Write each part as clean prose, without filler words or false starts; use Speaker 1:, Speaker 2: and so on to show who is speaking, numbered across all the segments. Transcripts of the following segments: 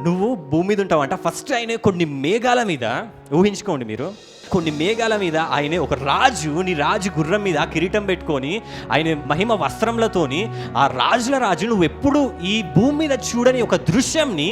Speaker 1: నువ్వు భూమి మీద ఉంటావంట. ఫస్ట్ ఆయన కొన్ని మేఘాల మీద, ఊహించుకోండి మీరు, కొన్ని మేఘాల మీద ఆయనే ఒక రాజు, నీ రాజు గుర్రం మీద కిరీటం పెట్టుకొని ఆయన మహిమ వస్త్రములతోని, ఆ రాజుల రాజు నువ్వు ఎప్పుడు ఈ భూమి మీద చూడని ఒక దృశ్యంని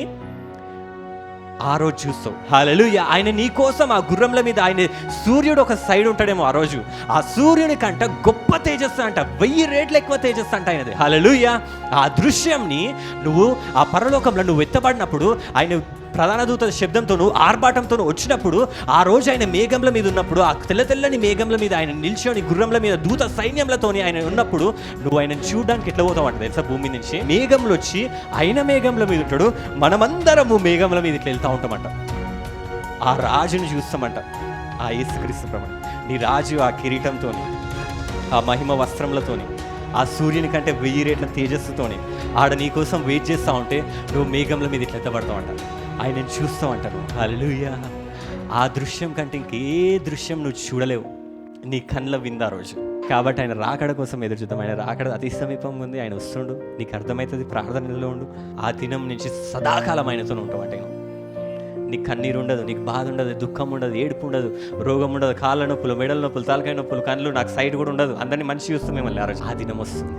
Speaker 1: ఆ రోజు చూస్తావు. హల్లెలూయా. ఆయన నీ కోసం ఆ గుర్రంల మీద, ఆయన సూర్యుడు ఒక సైడ్ ఉంటాడేమో ఆ రోజు, ఆ సూర్యుని కంట గొప్ప తేజస్సు అంట, 1000 రెట్లు ఎక్కువ తేజస్సు అంట ఆయనది. హల్లెలూయా. ఆ దృశ్యంని నువ్వు ఆ పరలోకంలో నువ్వు ఎత్తబడినప్పుడు, ఆయన ప్రధాన దూత శబ్దంతోను ఆర్భాటంతోను వచ్చినప్పుడు, ఆ రోజు ఆయన మేఘంల మీద ఉన్నప్పుడు, ఆ తెల్లని మేఘంల మీద ఆయన నిల్చొని గుర్రంల మీద దూత సైన్యంలతోని ఆయన ఉన్నప్పుడు, నువ్వు ఆయన చూడడానికి ఎట్లా పోతావు అంటే తెలుసా? భూమి నుంచి మేఘంలో వచ్చి ఆయన మేఘంల మీద ఉంటాడు, మనమందరము మేఘంల మీద ఇట్లా వెళ్తూ ఉంటామంట. ఆ రాజుని చూస్తామంట, ఆ యేసుక్రీస్తు ప్రభుని. నీ రాజు ఆ కిరీటంతోని, ఆ మహిమ వస్త్రములతోని, ఆ సూర్యుని కంటే 1000 రెట్ల తేజస్సుతోని ఆడ నీ కోసం వెయిట్ చేస్తూ ఉంటే, నువ్వు మేఘంల మీద ఇట్లా ఎత్తబడతావంట, ఆయన చూస్తావు అంటాను. హల్లెలూయా. ఆ దృశ్యం కంటే ఇంకే దృశ్యం నువ్వు చూడలేవు, నీ కళ్ళ విందా రోజు. కాబట్టి ఆయన రాకడ కోసం ఎదురు చూద్దాం. ఆయన రాకడ అతి సమీపంగా ఉంది, ఆయన వస్తుండు. నీకు అర్థమవుతుంది, ప్రార్థనలో ఉండు. ఆ దినం నుంచి సదాకాలం ఆయనతో ఉంటావు అంటే నీకు కన్నీరు ఉండదు, నీకు బాధ ఉండదు, దుఃఖం ఉండదు, ఏడుపు ఉండదు, రోగం ఉండదు, కాళ్ళ నొప్పులు, మెడల నొప్పులు, తలకాయ నొప్పులు, కళ్ళు, నాకు సైడ్ కూడా ఉండదు. అందరినీ మనిషి చూస్తాం మిమ్మల్ని ఆ రోజు. ఆ దినం వస్తుంది.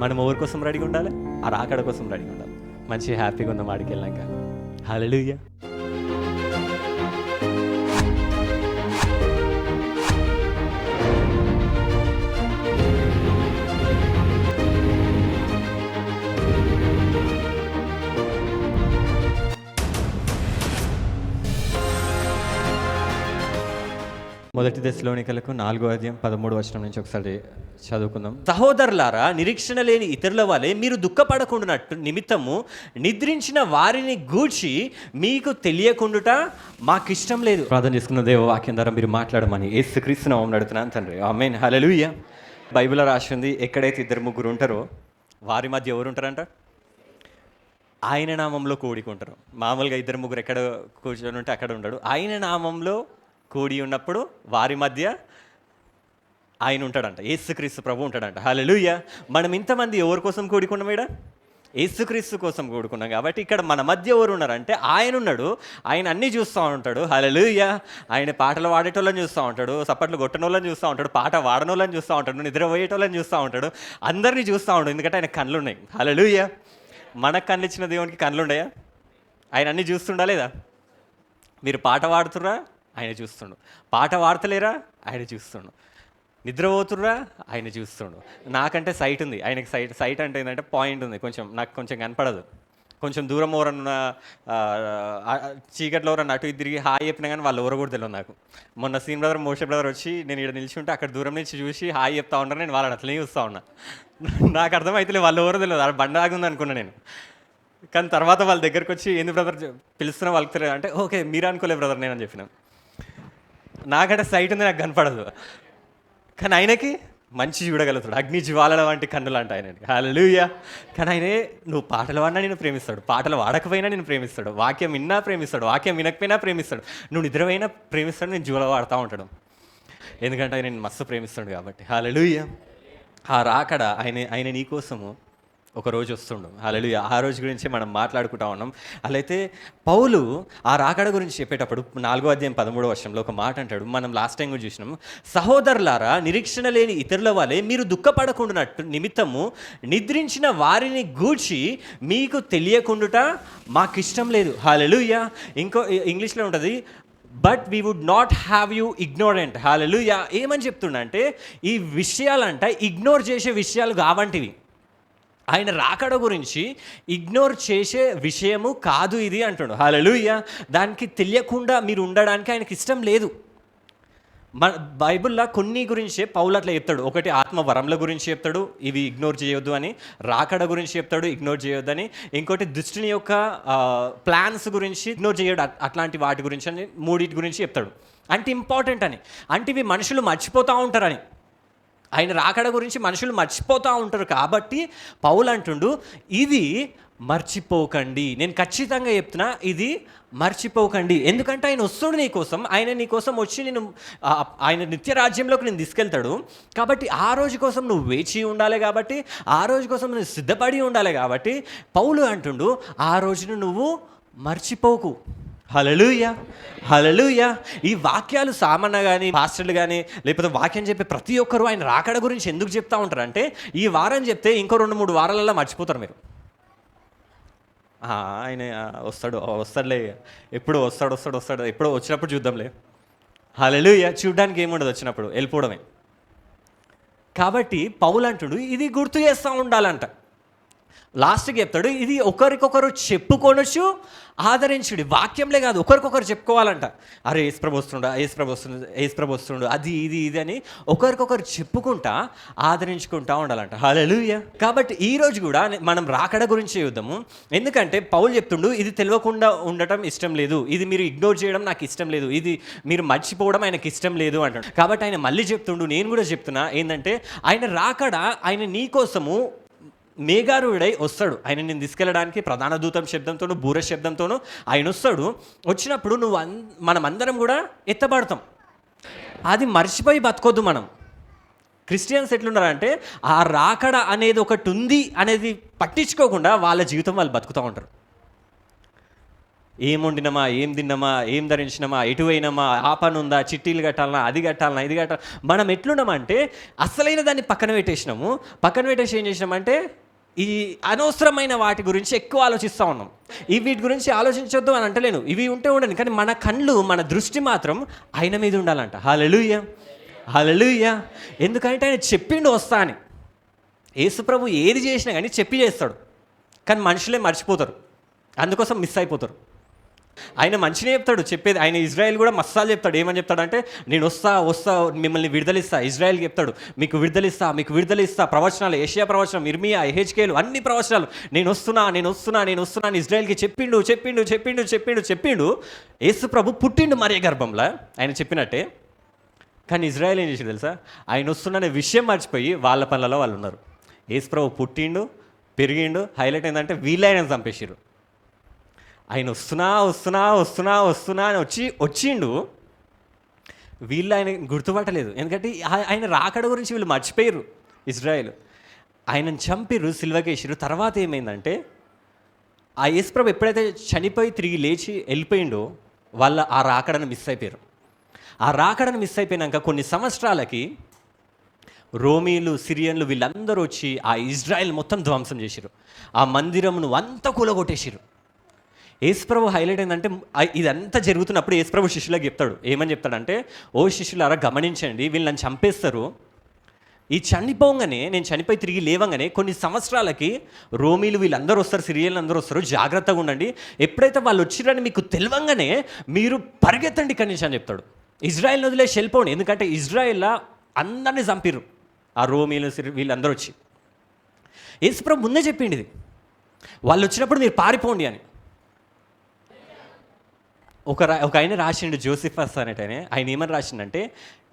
Speaker 1: మనం ఎవరి కోసం రెడీగా ఉండాలి? ఆ రాకడ కోసం రెడీగా ఉండాలి. మంచి హ్యాపీగా ఉందాం ఆడికి వెళ్ళాక. హల్లెలూయా. మొదటి దశలోనికలకు 4:13 నుంచి ఒకసారి చదువుకుందాం. సహోదరులారా, నిరీక్షణ లేని ఇతరుల వలె మీరు దుఃఖపడకుండానట్టు నిమిత్తము నిద్రించిన వారిని గూర్చి మీకు తెలియకుండుట మాకిష్టం లేదు. ప్రార్థన చేసుకున్న దేవ వాక్యం ద్వారా మీరు మాట్లాడమని యేసుక్రీస్తు నామమున అడుగుతున్నాను తండ్రి. ఆమేన్. హల్లెలూయా. బైబిల్లో రాసి ఉంది, ఎక్కడైతే 2-3 ఉంటారో వారి మధ్య ఎవరు ఉంటారంట? ఆయన నామంలో కూడుకుంటారు. మామూలుగా 2-3 ఎక్కడ కూర్చొని ఉంటే అక్కడ ఉండడు. ఆయన నామంలో కూడి ఉన్నప్పుడు వారి మధ్య ఆయన ఉంటాడంట, యేసుక్రీస్తు ప్రభు ఉంటాడంట. హల్లెలూయా. మనం ఇంతమంది ఎవరి కోసం కూడుకున్నాం? ఇక్కడ యేసుక్రీస్తు కోసం కూడుకున్నాం. కాబట్టి ఇక్కడ మన మధ్య ఎవరు ఉన్నారంటే ఆయన ఉన్నాడు. ఆయన అన్నీ చూస్తూ ఉంటాడు. హల్లెలూయా. ఆయన పాటలు పాడేటోళ్ళని చూస్తూ ఉంటాడు, సప్పట్లు కొట్టనోళ్ళని చూస్తూ ఉంటాడు, పాట వాడనోళ్ళని చూస్తూ ఉంటాడు, నిద్రపోయేటోళ్ళని చూస్తూ ఉంటాడు, అందరినీ చూస్తూ ఉంటాడు. ఎందుకంటే ఆయన కళ్ళు ఉన్నాయి. హల్లెలూయా. మనకు కళ్ళు ఇచ్చిన దేవునికి కళ్ళు ఉన్నాయా? ఆయన అన్నీ చూస్తుండా లేదా? మీరు పాట పాడుతుర్రా? ఆయన చూస్తుండు. పాట వాడతలేరా? ఆయన చూస్తుండు. నిద్రపోతుర్రా? ఆయన చూస్తుండు. నాకంటే సైట్ ఉంది, ఆయనకి సైట్ అంటే ఏంటంటే పాయింట్ ఉంది, నాకు కొంచెం కనపడదు. కొంచెం దూరం ఎవరన్నా చీకట్లో ఎవరన్నా అటు తిరిగి హాయ్ చెప్పినా కానీ వాళ్ళు ఎవరు కూడా తెలియదు నాకు. మొన్న సీన్ బ్రదర్, మోషే బ్రదర్ వచ్చి నేను ఇక్కడ నిల్చుంటే అక్కడ దూరం నుంచి చూసి హాయ్ చెప్తా ఉంటాను. నేను వాళ్ళని అట్లనే చూస్తూ ఉన్నా. నాకు అర్థమైతే వాళ్ళు ఎవరో తెలియదు, అక్కడ బండాగా ఉంది అనుకున్నా నేను. కానీ తర్వాత వాళ్ళ దగ్గరకు వచ్చి ఎందుకు బ్రదర్ పిలుస్తున్నా వాళ్ళకి తెలియదు అంటే, ఓకే మీరు అనుకోలే బ్రదర్ నేను అని చెప్పిన. నాకంటే సైట్ ఉంది, నాకు కనపడదు. కానీ ఆయనకి మంచి చూడగలుగుతాడు, అగ్ని జ్వాలల వంటి కన్నులు అంట ఆయనకి. హల్లెలూయా. కానీ ఆయనే నువ్వు పాటలు పాడినా నేను ప్రేమిస్తాడు, పాటలు వాడకపోయినా నేను ప్రేమిస్తాడు, వాక్యం విన్నా ప్రేమిస్తాడు, వాక్యం వినకపోయినా ప్రేమిస్తాడు, నువ్వు నిద్రపోయినా ప్రేమిస్తాడు, నేను జూల వాడుతూ ఉంటాడు. ఎందుకంటే ఆయన నేను మస్తు ప్రేమిస్తాడు కాబట్టి. హల్లెలూయా. ఆ రాకడ ఆయన నీ కోసము ఒకరోజు వస్తుండు. హల్లెలూయా. ఆ రోజు గురించి మనం మాట్లాడుకుంటా ఉన్నాం. అలాగే పౌలు ఆ రాకడ గురించి చెప్పేటప్పుడు 4:13 ఒక మాట అంటాడు, మనం లాస్ట్ టైం కూడా చూసినాము. సహోదరులారా, నిరీక్షణ లేని ఇతరుల వలె మీరు దుఃఖపడకుండానట్టు నిమిత్తము నిద్రించిన వారిని గూర్చి మీకు తెలియకుండుట మాకిష్టం లేదు. హల్లెలూయా. ఇంగ్లీష్లో ఉంటుంది, but we would not have you ignorant. Hallelujah. ఏమని చెప్తుండంటే ఈ విషయాలంట ఇగ్నోర్ చేసే విషయాలు కావంటివి. ఆయన రాకడ గురించి ఇగ్నోర్ చేసే విషయము కాదు ఇది అంటాడు. హల్లెలూయా. దానికి తెలియకుండా మీరు ఉండడానికి ఆయనకి ఇష్టం లేదు. మన బైబిల్లో కొన్ని గురించే పౌలు అట్లా చెప్తాడు. ఒకటి ఆత్మవరంల గురించి చెప్తాడు, ఇవి ఇగ్నోర్ చేయొద్దు అని. రాకడ గురించి చెప్తాడు, ఇగ్నోర్ చేయొద్దని. ఇంకోటి దుష్టుని యొక్క ప్లాన్స్ గురించి ఇగ్నోర్ చేయడు, అట్లాంటి వాటి గురించి అని 3 గురించి చెప్తాడు. అంటే ఇంపార్టెంట్ అని, అంటే ఇవి మనుషులు మర్చిపోతూ ఉంటారని. ఆయన రాకడ గురించి మనుషులు మర్చిపోతూ ఉంటారు కాబట్టి పౌలు అంటుండు ఇది మర్చిపోకండి. నేను ఖచ్చితంగా చెప్తున్నా, ఇది మర్చిపోకండి. ఎందుకంటే ఆయన వస్తుడు నీ కోసం, ఆయన నీ కోసం వచ్చి నేను ఆయన నిత్య రాజ్యంలోకి నేను తీసుకెళ్తాడు. కాబట్టి ఆ రోజు కోసం నువ్వు వేచి ఉండాలి, కాబట్టి ఆ రోజు కోసం నువ్వు సిద్ధపడి ఉండాలి. కాబట్టి పౌలు అంటుండు, ఆ రోజును నువ్వు మర్చిపోకు. హల్లెలూయా, హల్లెలూయా. ఈ వాక్యాలు సామాన్య కానీ పాస్టర్లు కానీ లేకపోతే వాక్యం చెప్పే ప్రతి ఒక్కరు ఆయన రాకడ గురించి ఎందుకు చెప్తా ఉంటారు అంటే, ఈ వారం చెప్తే ఇంకో 2-3 వారాలలో మర్చిపోతారు మీరు. ఆయన వస్తాడులే, ఎప్పుడు వస్తాడు, ఎప్పుడో వచ్చినప్పుడు చూద్దాంలే. హల్లెలూయా. చూడ్డానికి ఏముండదు, వచ్చినప్పుడు వెళ్ళిపోవడమే. కాబట్టి పౌలు అంటుడు, ఇది గుర్తు చేస్తూ ఉండాలంట. లాస్ట్కి చెప్తాడు, ఇది ఒకరికొకరు చెప్పుకొనొచ్చు, ఆదరించుడి. వాక్యంలే కాదు, ఒకరికొకరు చెప్పుకోవాలంట. అరే యేసుప్రభు వస్తుండు, అది ఇది అని ఒకరికొకరు చెప్పుకుంటా ఆదరించుకుంటా ఉండాలంట. హల్లెలూయా. కాబట్టి ఈరోజు కూడా మనం రాకడ గురించి చూద్దాము. ఎందుకంటే పౌలు చెప్తుండు, ఇది తెలియకుండా ఉండటం ఇష్టం లేదు, ఇది మీరు ఇగ్నోర్ చేయడం నాకు ఇష్టం లేదు, ఇది మీరు మర్చిపోవడం ఆయనకి ఇష్టం లేదు అంటాడు. కాబట్టి ఆయన మళ్ళీ చెప్తుండు, నేను కూడా చెప్తున్నా ఏంటంటే, ఆయన రాకడ ఆయన నీ కోసము మేఘారూఢుడై వస్తాడు. ఆయన నేను తీసుకెళ్ళడానికి ప్రధాన దూతం శబ్దంతోనూ బూర శబ్దంతోనూ ఆయన వస్తాడు. వచ్చినప్పుడు మనం అందరం కూడా ఎత్తబడతాం. అది మర్చిపోయి బతకొద్దు. మనం క్రిస్టియన్స్ ఎట్లున్నారంటే, ఆ రాకడ అనేది ఒకటి ఉంది అనేది పట్టించుకోకుండా వాళ్ళ జీవితం వాళ్ళు బతుకుతూ ఉంటారు. ఏం వండినామా, ఏం తిన్నామా, ఏం ధరించినామా, ఎటు అయినామా, ఆ పని ఉందా, చిట్టీలు కట్టాలన్నా, అది కట్టాలన్నా, ఇది కట్టాలి. మనం ఎట్లున్నామంటే అసలైన దాన్ని పక్కన పెట్టేసినాము. పక్కన పెట్టేసి ఏం చేసినామంటే ఈ అనవసరమైన వాటి గురించి ఎక్కువ ఆలోచిస్తూ ఉన్నాం. వీటి గురించి ఆలోచించొద్దు అని అంటలేను, ఇవి ఉంటే ఉండను, కానీ మన కళ్ళు, మన దృష్టి మాత్రం ఆయన మీద ఉండాలంట. హల్లెలూయా, హల్లెలూయా. ఎందుకంటే ఆయన చెప్పిండు వస్తా అని. యేసుప్రభు ఏది చేసినా కానీ చెప్పి చేస్తాడు, కానీ మనుషులే మర్చిపోతారు, అందుకోసం మిస్ అయిపోతారు. ఆయన మంచిగా చెప్తాడు, చెప్పేది ఆయన. ఇజ్రాయెల్ కూడా మస్సాలు చెప్తాడు. ఏమని చెప్తాడంటే, నేను వస్తా మిమ్మల్ని విడుదలిస్తా. ఇజ్రాయెల్ చెప్తాడు, మీకు విడుదలిస్తా. ప్రవచనాలు, యెషయా ప్రవచనం, ఇర్మియా, యెహెజ్కేలు, అన్ని ప్రవచనాలు, నేను వస్తున్నా అని ఇజ్రాయెల్కి చెప్పిండు. యేసు ప్రభు పుట్టిండు మరియ గర్భంలో ఆయన చెప్పినట్టే. కానీ ఇజ్రాయెల్ ఏం చేసి తెలుసా, ఆయన వస్తున్న విషయం మర్చిపోయి వాళ్ళ పనులలో వాళ్ళు ఉన్నారు. యేసు ప్రభు పుట్టిండు, పెరిగిండు. హైలైట్ ఏంటంటే వీళ్ళు ఆయన చంపేసారు. ఆయన వస్తున్నా అని వచ్చిండు. వీళ్ళు ఆయన గుర్తుపట్టలేదు, ఎందుకంటే ఆయన రాకడ గురించి వీళ్ళు మర్చిపోయారు. ఇజ్రాయెల్ ఆయనను చంపిర్రు, సిల్వకేసిర్రు. తర్వాత ఏమైందంటే, ఆ యేసుప్రభు ఎప్పుడైతే చనిపోయి తిరిగి లేచి వెళ్ళిపోయిండో వాళ్ళ ఆ రాకడను మిస్ అయిపోయారు. ఆ రాకడను మిస్ అయిపోయినాక కొన్ని సంవత్సరాలకి రోమీలు, సిరియన్లు వీళ్ళందరూ వచ్చి ఆ ఇజ్రాయెల్ మొత్తం ధ్వంసం చేసిరు. ఆ మందిరమును అంతా కూలగొట్టేసిరు. యేసుప్రభు హైలైట్ ఏంటంటే, ఇదంతా జరుగుతున్నప్పుడు యేసుప్రభు శిష్యులకు చెప్తాడు. ఏమని చెప్తాడంటే, ఓ శిష్యులారా గమనించండి, వీళ్ళు నన్ను చంపేస్తారు. ఈ చనిపోగానే, నేను చనిపోయి తిరిగి లేవంగానే కొన్ని సంవత్సరాలకి రోమీలు వీళ్ళందరూ వస్తారు, సిరియన్లు అందరూ వస్తారు, జాగ్రత్తగా ఉండండి. ఎప్పుడైతే వాళ్ళు వచ్చిరని మీకు తెలియంగానే మీరు పరిగెత్తండి ఇక్కడి నుంచి అని చెప్తాడు. ఇజ్రాయెల్ని వదిలేసి వెళ్ళిపోండి, ఎందుకంటే ఇజ్రాయెల్లో అందరినీ చంపిర్రు ఆ రోమీలు, వీళ్ళందరూ వచ్చి. యేసుప్రభు ముందే చెప్పిండి ఇది, వాళ్ళు వచ్చినప్పుడు మీరు పారిపోండి అని. ఒక ఆయన రాసిండు, జోసిఫస్ అనేటనే. ఆయన ఏమని రాసిండంటే,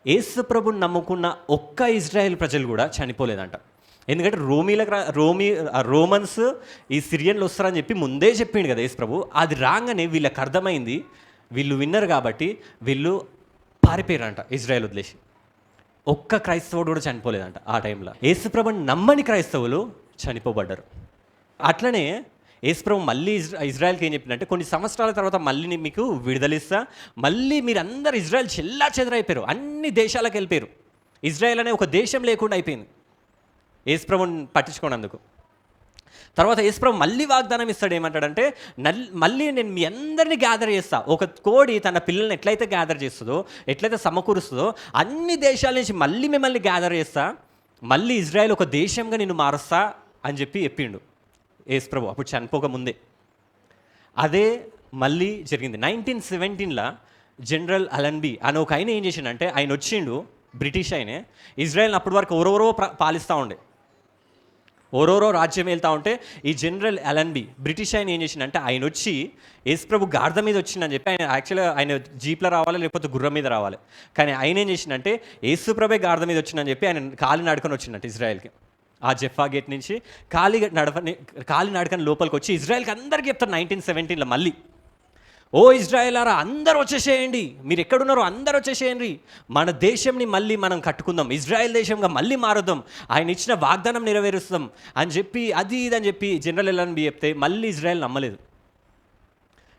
Speaker 1: యేసు ప్రభుని నమ్ముకున్న ఒక్క ఇజ్రాయెల్ ప్రజలు కూడా చనిపోలేదంట. ఎందుకంటే రోమన్స్ ఈ సిరియన్లు వస్తారని చెప్పి ముందే చెప్పిండు కదా యేసు ప్రభు. అది రాగానే వీళ్ళకి అర్థమైంది, వీళ్ళు విన్నరు కాబట్టి వీళ్ళు పారిపోయారంట ఇజ్రాయెల్ వదిలేసి. ఒక్క క్రైస్తవుడు కూడా చనిపోలేదంట ఆ టైంలో. యేసు ప్రభుని నమ్మని క్రైస్తవులు చనిపోబడ్డారు. అట్లనే యేసుప్రభు మళ్ళీ ఇజ్రాయెల్కి ఏం చెప్పిందంటే, కొన్ని సంవత్సరాల తర్వాత మళ్ళీ మీకు విడుదలిస్తా. మళ్ళీ మీరు అందరు ఇజ్రాయెల్ చెల్లా చెదరైపోయారు, అన్ని దేశాలకు వెళ్ళిపోయారు. ఇజ్రాయెల్ అనే ఒక దేశం లేకుండా అయిపోయింది యేసుప్రభుని పట్టించుకోనందుకు. తర్వాత యేసుప్రభు మళ్ళీ వాగ్దానం ఇస్తాడు. ఏమంటాడంటే, మళ్ళీ నేను మీ అందరినీ గ్యాదర్ చేస్తా. ఒక కోడి తన పిల్లల్ని ఎట్లయితే గ్యాదర్ చేస్తుందో, ఎట్లయితే సమకూరుస్తుందో, అన్ని దేశాల నుంచి మళ్ళీ మిమ్మల్ని గ్యాదర్ చేస్తా. మళ్ళీ ఇజ్రాయెల్ ఒక దేశంగా నేను మారుస్తా అని చెప్పి చెప్పిండు యేసుప్రభు అప్పుడు చనిపోక ముందే. అదే మళ్ళీ జరిగింది 1917లో. జనరల్ అలన్బీ అని ఒక ఆయన ఏం చేసిండంటే, ఆయన వచ్చిండు, బ్రిటిష్ ఆయనే. ఇజ్రాయెల్ని అప్పటి వరకు ఓరోరో పాలిస్తూ ఉండే, ఓరోరో రాజ్యం వెళ్తూ ఉంటే ఈ జనరల్ అలన్బీ బ్రిటిష్ ఆయన ఏం చేసిండంటే, ఆయన వచ్చి యేసుప్రభు గాడిద మీద వచ్చిందని చెప్పి, ఆయన యాక్చువల్గా ఆయన జీప్లో రావాలి లేకపోతే గుర్రం మీద రావాలి, కానీ ఆయన ఏం చేసిండంటే యేసుప్రభే గాడిద మీద వచ్చిందని చెప్పి ఆయన కాలి నడుకొని వచ్చిందంట ఇజ్రాయెల్కి. ఆ జెఫా గేట్ నుంచి కాలి నడకని లోపలికి వచ్చి ఇజ్రాయెల్కి అందరికీ చెప్తారు 1917లో మళ్ళీ, ఓ ఇజ్రాయేలారా అందరూ వచ్చేసేయండి, మీరు ఎక్కడున్నారో అందరూ వచ్చేసేయండి, మన దేశంని మళ్ళీ మనం కట్టుకుందాం, ఇజ్రాయెల్ దేశంగా మళ్ళీ మారుదాం, ఆయన ఇచ్చిన వాగ్దానం నెరవేరుస్తాం అని చెప్పి అది ఇది అని చెప్పి జనరల్ ఎల్ఎన్బి చెప్తే మళ్ళీ ఇజ్రాయెల్ నమ్మలేదు.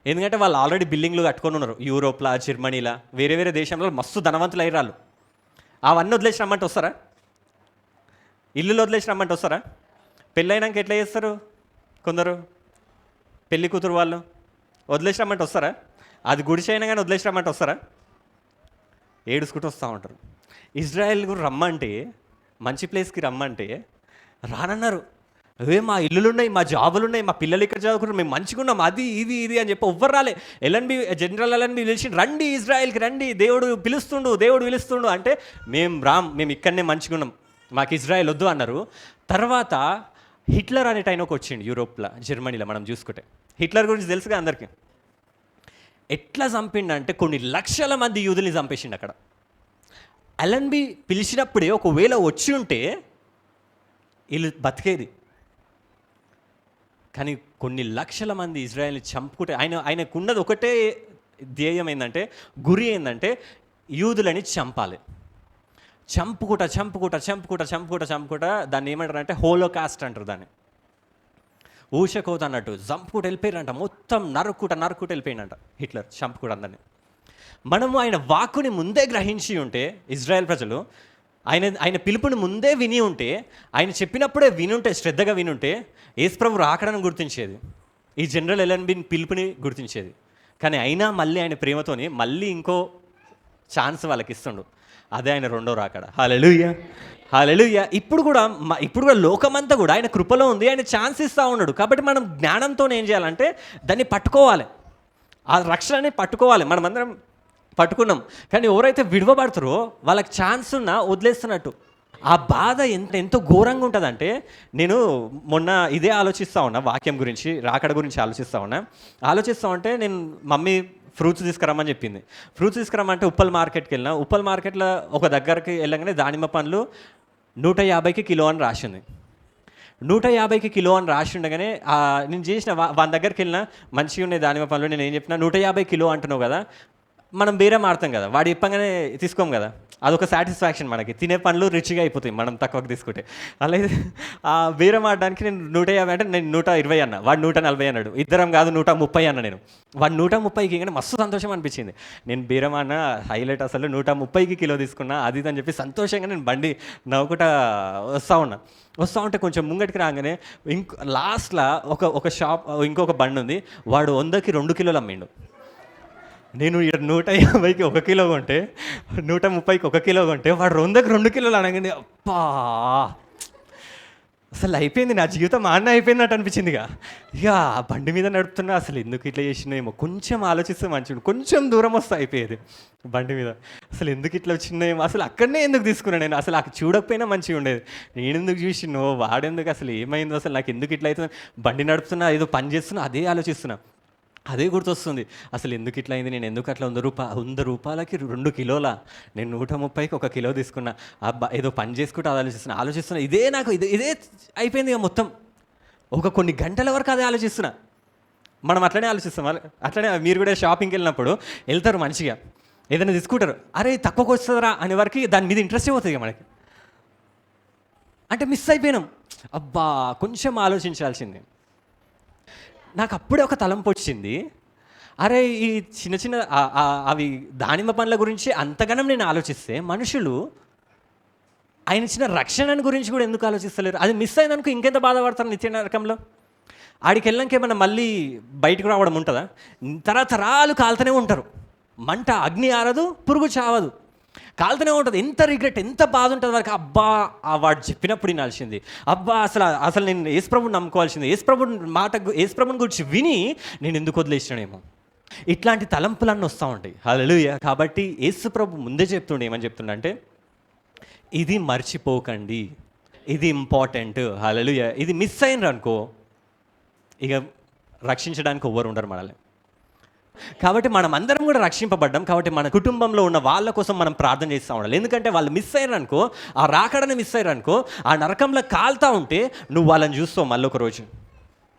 Speaker 1: ఎందుకంటే వాళ్ళు ఆల్రెడీ బిల్డింగ్లు కట్టుకొని ఉన్నారు, యూరోప్లా, జర్మనీలా, వేరే వేరే దేశంలో మస్తు ధనవంతులు అయ్యారు. అవన్నీ వదిలేసి రమ్మంటే వస్తారా? ఇల్లులు వదిలేసి రమ్మంటే వస్తారా? పెళ్ళైనాక ఎట్లా చేస్తారు కొందరు పెళ్లి కూతురు వాళ్ళు? వదిలేసి రమ్మంటే వస్తారా? అది గుడిసె అయినా కానీ వదిలేసి రమ్మంటే వస్తారా? ఏడుచుకుంటూ వస్తూ ఉంటారు. ఇజ్రాయెల్ కూడా రమ్మంటే, మంచి ప్లేస్కి రమ్మంటే రానన్నారు. మా ఇల్లులు ఉన్నాయి, మా జాబులు ఉన్నాయి, మా పిల్లలు ఇక్కడ చదువుకుంటారు, మేము మంచిగా ఉన్నాం, అది ఇది ఇది అని చెప్పి ఎవ్వరు రాలే. జనరల్ ఎల్ఎన్బి పిలిచి రండి ఇజ్రాయెల్కి రండి, దేవుడు పిలుస్తుండు అంటే మేము ఇక్కడనే మంచిగా ఉన్నాం, మాకు ఇజ్రాయెల్ వద్దు అన్నారు. తర్వాత హిట్లర్ అనే టైంకి వచ్చిండు యూరోప్లో, జర్మనీలో. మనం చూసుకుంటే హిట్లర్ గురించి తెలుసుగా అందరికీ. ఎట్లా చంపిండంటే కొన్ని లక్షల మంది యూదుల్ని చంపేసిండు అక్కడ. ఎల్ఎన్బి పిలిచినప్పుడే ఒకవేళ వచ్చి ఉంటే వీళ్ళు బతికేది. కానీ కొన్ని లక్షల మంది ఇజ్రాయెల్ని చంపుకుంటే ఆయనకున్నది ఒకటే ధ్యేయం ఏంటంటే, గురి ఏంటంటే యూదులని చంపాలి. చంపుకుంటా దాన్ని ఏమంటారంటే హోలోకాస్ట్ అంటారు. దాన్ని ఊషకోత అన్నట్టు చంపుకుంటూ వెళ్ళిపోయారంట, మొత్తం నరుక్కుంటూ వెళ్ళిపోయినంట హిట్లర్, చంపుకుంటూ అందరినీ. మనము ఆయన వాక్కుని ముందే గ్రహించి ఉంటే, ఇజ్రాయెల్ ప్రజలు ఆయన పిలుపుని ముందే విని ఉంటే, ఆయన చెప్పినప్పుడే వినుంటే, శ్రద్ధగా వినుంటే యేసుప్రభు రాకడని గుర్తించేది, ఈ జనరల్ ఎల్ఎన్బిని పిలుపుని గుర్తించేది. కానీ అయినా మళ్ళీ ఆయన ప్రేమతోని మళ్ళీ ఇంకో ఛాన్స్ వాళ్ళకి ఇస్తుండు. అదే ఆయన రెండో రాకడ. హల్లెలూయా. ఇప్పుడు కూడా లోకమంతా కూడా ఆయన కృపలో ఉంది, ఆయన ఛాన్స్ ఇస్తూ ఉన్నాడు. కాబట్టి మనం జ్ఞానంతో ఏం చేయాలంటే దాన్ని పట్టుకోవాలి, ఆ రక్షణని పట్టుకోవాలి. మనమందరం పట్టుకున్నాం, కానీ ఎవరైతే విడవబడతారో వాళ్ళకి ఛాన్స్ ఉన్నా వదిలేస్తున్నట్టు. ఆ బాధ ఎంతో ఘోరంగా ఉంటుందంటే, నేను మొన్న ఇదే ఆలోచిస్తూ ఉన్నా, వాక్యం గురించి, రాకడ గురించి ఆలోచిస్తూ ఉంటే నేను మమ్మీ ఫ్రూట్స్ తీసుకురమ్మని చెప్పింది. ఫ్రూట్స్ తీసుకురమ్మంటే ఉప్పల్ మార్కెట్కి వెళ్ళినా, ఉప్పల్ మార్కెట్లో ఒక దగ్గరికి వెళ్ళగానే దానిమ్మ పండ్లు 150కి కిలో అని రాసింది. 150కి కిలో అని రాసి ఉండగానే నేను చేసిన వాని దగ్గరికి వెళ్ళినా, మంచిగా ఉన్నాయి దానిమ్మ పండ్లు, నేను ఏం చెప్పినా 150 కిలో అంటున్నావు కదా, మనం బేరం ఆడతాం కదా, వాడు చెప్పగానే తీసుకోం కదా, అదొక సాటిస్ఫాక్షన్ మనకి. తినే పండ్లు రిచ్గా అయిపోతాయి మనం తక్కువకి తీసుకుంటే. అలాగే ఆ బేరం ఆడడానికి నేను 150 అంటే నేను 120 అన్నా, వాడు 140 అన్నాడు, ఇద్దరం కాదు 130 అన్న. నేను వాడు 130కి కానీ మస్తు సంతోషం అనిపించింది. నేను బేరం అన్న హైలైట్, అసలు 130కి కిలో తీసుకున్నా అది అని చెప్పి సంతోషంగా నేను బండి నవ్వుకుంటా వస్తూ ఉంటే కొంచెం ముంగటికి రాగానే లాస్ట్లో ఒక షాప్, ఇంకొక బండి ఉంది, వాడు 100కి 2 కిలోలు అమ్మిండు. నేను 150కి 1 కిలో కొంటే, 130కి 1 కిలో కొంటే, వాడు 100కి 2 కిలోలు అనగానే అబ్బా అసలు అయిపోయింది, నా జీవితం అయిపోయిందట్టు అనిపించింది. ఇక ఆ బండి మీద నడుపుతున్నా, అసలు ఎందుకు ఇట్లా చేసినాయేమో కొంచెం ఆలోచిస్తే మంచిది, కొంచెం దూరం వస్తే అయిపోయేది బండి మీద. అసలు ఎందుకు ఇట్లా వచ్చినాయేమో, అసలు అక్కడనే ఎందుకు తీసుకున్నాను నేను, అసలు అక్కడ చూడకపోయినా మంచిగా ఉండేది, నేను ఎందుకు చూసినో, వాడెందుకు, అసలు ఏమైందో, అసలు నాకు ఎందుకు ఇట్లా అవుతుంది, బండి నడుపుతున్నా, ఏదో పని చేస్తున్నా, అదే ఆలోచిస్తున్నా. అదే గుర్తొస్తుంది, అసలు ఎందుకు ఇట్లా అయింది, నేను ఎందుకు అట్లా 100 రూపాయలకి 2 కిలోల, నేను 130కి 1 కిలో తీసుకున్నా, ఏదో పని చేసుకుంటే అది ఆలోచిస్తున్నా. ఇదే నాకు ఇదే అయిపోయింది ఇక మొత్తం. కొన్ని గంటల వరకు అదే ఆలోచిస్తున్నా. మనం అట్లనే ఆలోచిస్తాం. అట్లనే మీరు కూడా షాపింగ్కి వెళ్ళినప్పుడు వెళ్తారు, మంచిగా ఏదైనా తీసుకుంటారు, అరే తక్కువకి వస్తుందిరా అనే వరకు దాని మీద ఇంట్రెస్ట్ అవుతుంది ఇక మనకి. అంటే మిస్ అయిపోయినాం. అబ్బా కొంచెం ఆలోచించాల్సింది. నాకు అప్పుడే ఒక తలంపు వచ్చింది, అరే ఈ చిన్న అవి దానిమ్మ పండ్ల గురించి అంతగానం నేను ఆలోచిస్తే, మనుషులు ఆయన ఇచ్చిన రక్షణను గురించి కూడా ఎందుకు ఆలోచిస్తలేరు? అది మిస్ అయిందనుకో ఇంకెంత బాధపడతారు నిత్య నరకంలో. ఆడికి వెళ్ళాక ఏమన్నా మళ్ళీ బయటకు రావడం ఉంటుందా? తరతరాలు కాలుతూనే ఉంటారు, మంట అగ్ని ఆరదు, పురుగు చావదు, కాలుతూనే ఉంటుంది. ఎంత రిగ్రెట్, ఎంత బాధ ఉంటుంది వారికి. అబ్బా వాడు చెప్పినప్పుడు వినాల్సింది, అబ్బా అసలు నేను యేసుప్రభుని నమ్ముకోవాల్సింది, యేసుప్రభుని గురించి విని నేను ఎందుకు వదిలేసినానేమో, ఇట్లాంటి తలంపులన్నీ వస్తూ ఉంటాయి. హల్లెలూయా. కాబట్టి యేసుప్రభు ముందే చెప్తుండే, ఏమని చెప్తుండే అంటే, ఇది మర్చిపోకండి, ఇది ఇంపార్టెంట్. హల్లెలూయా. ఇది మిస్ అయినరు అనుకో ఇక రక్షించడానికి ఎవ్వరు ఉండరు మనల్ని. కాబట్టి మనం అందరం కూడా రక్షింపబడ్డాం. కాబట్టి మన కుటుంబంలో ఉన్న వాళ్ళ కోసం మనం ప్రార్థన చేస్తూ ఉండాలి. ఎందుకంటే వాళ్ళు మిస్ అయ్యారనుకో, ఆ రాకడని మిస్ అయ్యారనుకో, ఆ నరకంలో కాలుతూ ఉంటే నువ్వు వాళ్ళని చూస్తావు మళ్ళీ ఒక రోజు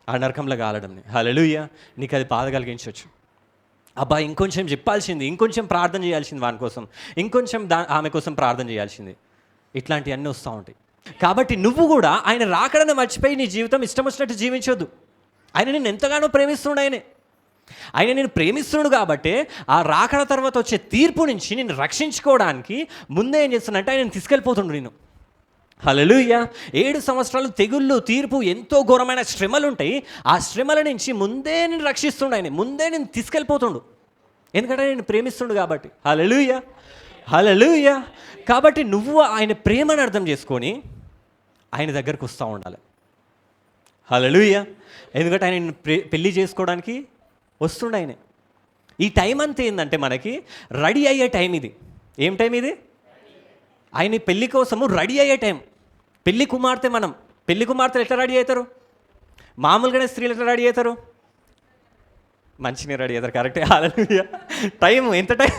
Speaker 1: ఆ నరకంలో కాలడంని. హల్లెలూయా. నీకు అది బాధ కలిగించవచ్చు. అబ్బా ఇంకొంచెం చెప్పాల్సింది, ఇంకొంచెం ప్రార్థన చేయాల్సింది, వాని కోసం ఇంకొంచెం ఆమె కోసం ప్రార్థన చేయాల్సింది. ఇట్లాంటివన్నీ వస్తూ ఉంటాయి. కాబట్టి నువ్వు కూడా ఆయన రాకడని మర్చిపోయి నీ జీవితం ఇష్టం వచ్చినట్టు జీవించొద్దు. ఆయన నిన్ను ఎంతగానో ప్రేమిస్తున్నాడు. ఆయన నేను ప్రేమిస్తున్నాడు కాబట్టి ఆ రాకడ తర్వాత వచ్చే తీర్పు నుంచి నిన్ను రక్షించుకోవడానికి ముందే ఏం చేస్తున్నట్టే ఆయన తీసుకెళ్ళిపోతుండు నేను. హల్లెలూయా. 7 సంవత్సరాలు తెగుళ్ళు, తీర్పు, ఎంతో ఘోరమైన శ్రమలు ఉంటాయి. ఆ శ్రమల నుంచి ముందే నేను రక్షిస్తుండు ఆయన, ముందే నేను తీసుకెళ్ళిపోతుండు. ఎందుకంటే నేను ప్రేమిస్తుండు కాబట్టి. హల్లెలూయా, హల్లెలూయా. కాబట్టి నువ్వు ఆయన ప్రేమను అర్థం చేసుకొని ఆయన దగ్గరకు వస్తూ ఉండాలి. హల్లెలూయా. ఎందుకంటే ఆయన పెళ్ళి చేసుకోవడానికి వస్తుండే ఆయన. ఈ టైం అంతా ఏంటంటే మనకి రెడీ అయ్యే టైం ఇది. ఏం టైం ఇది? ఆయన పెళ్ళి కోసము రెడీ అయ్యే టైం. పెళ్ళి కుమార్తెలు ఎట్లా రెడీ అవుతారు? మామూలుగానే స్త్రీలు ఎట్లా రెడీ అవుతారు? మంచిగా రెడీ అవుతారు. కరెక్టే. హల్లెలూయా. టైం ఎంత టైం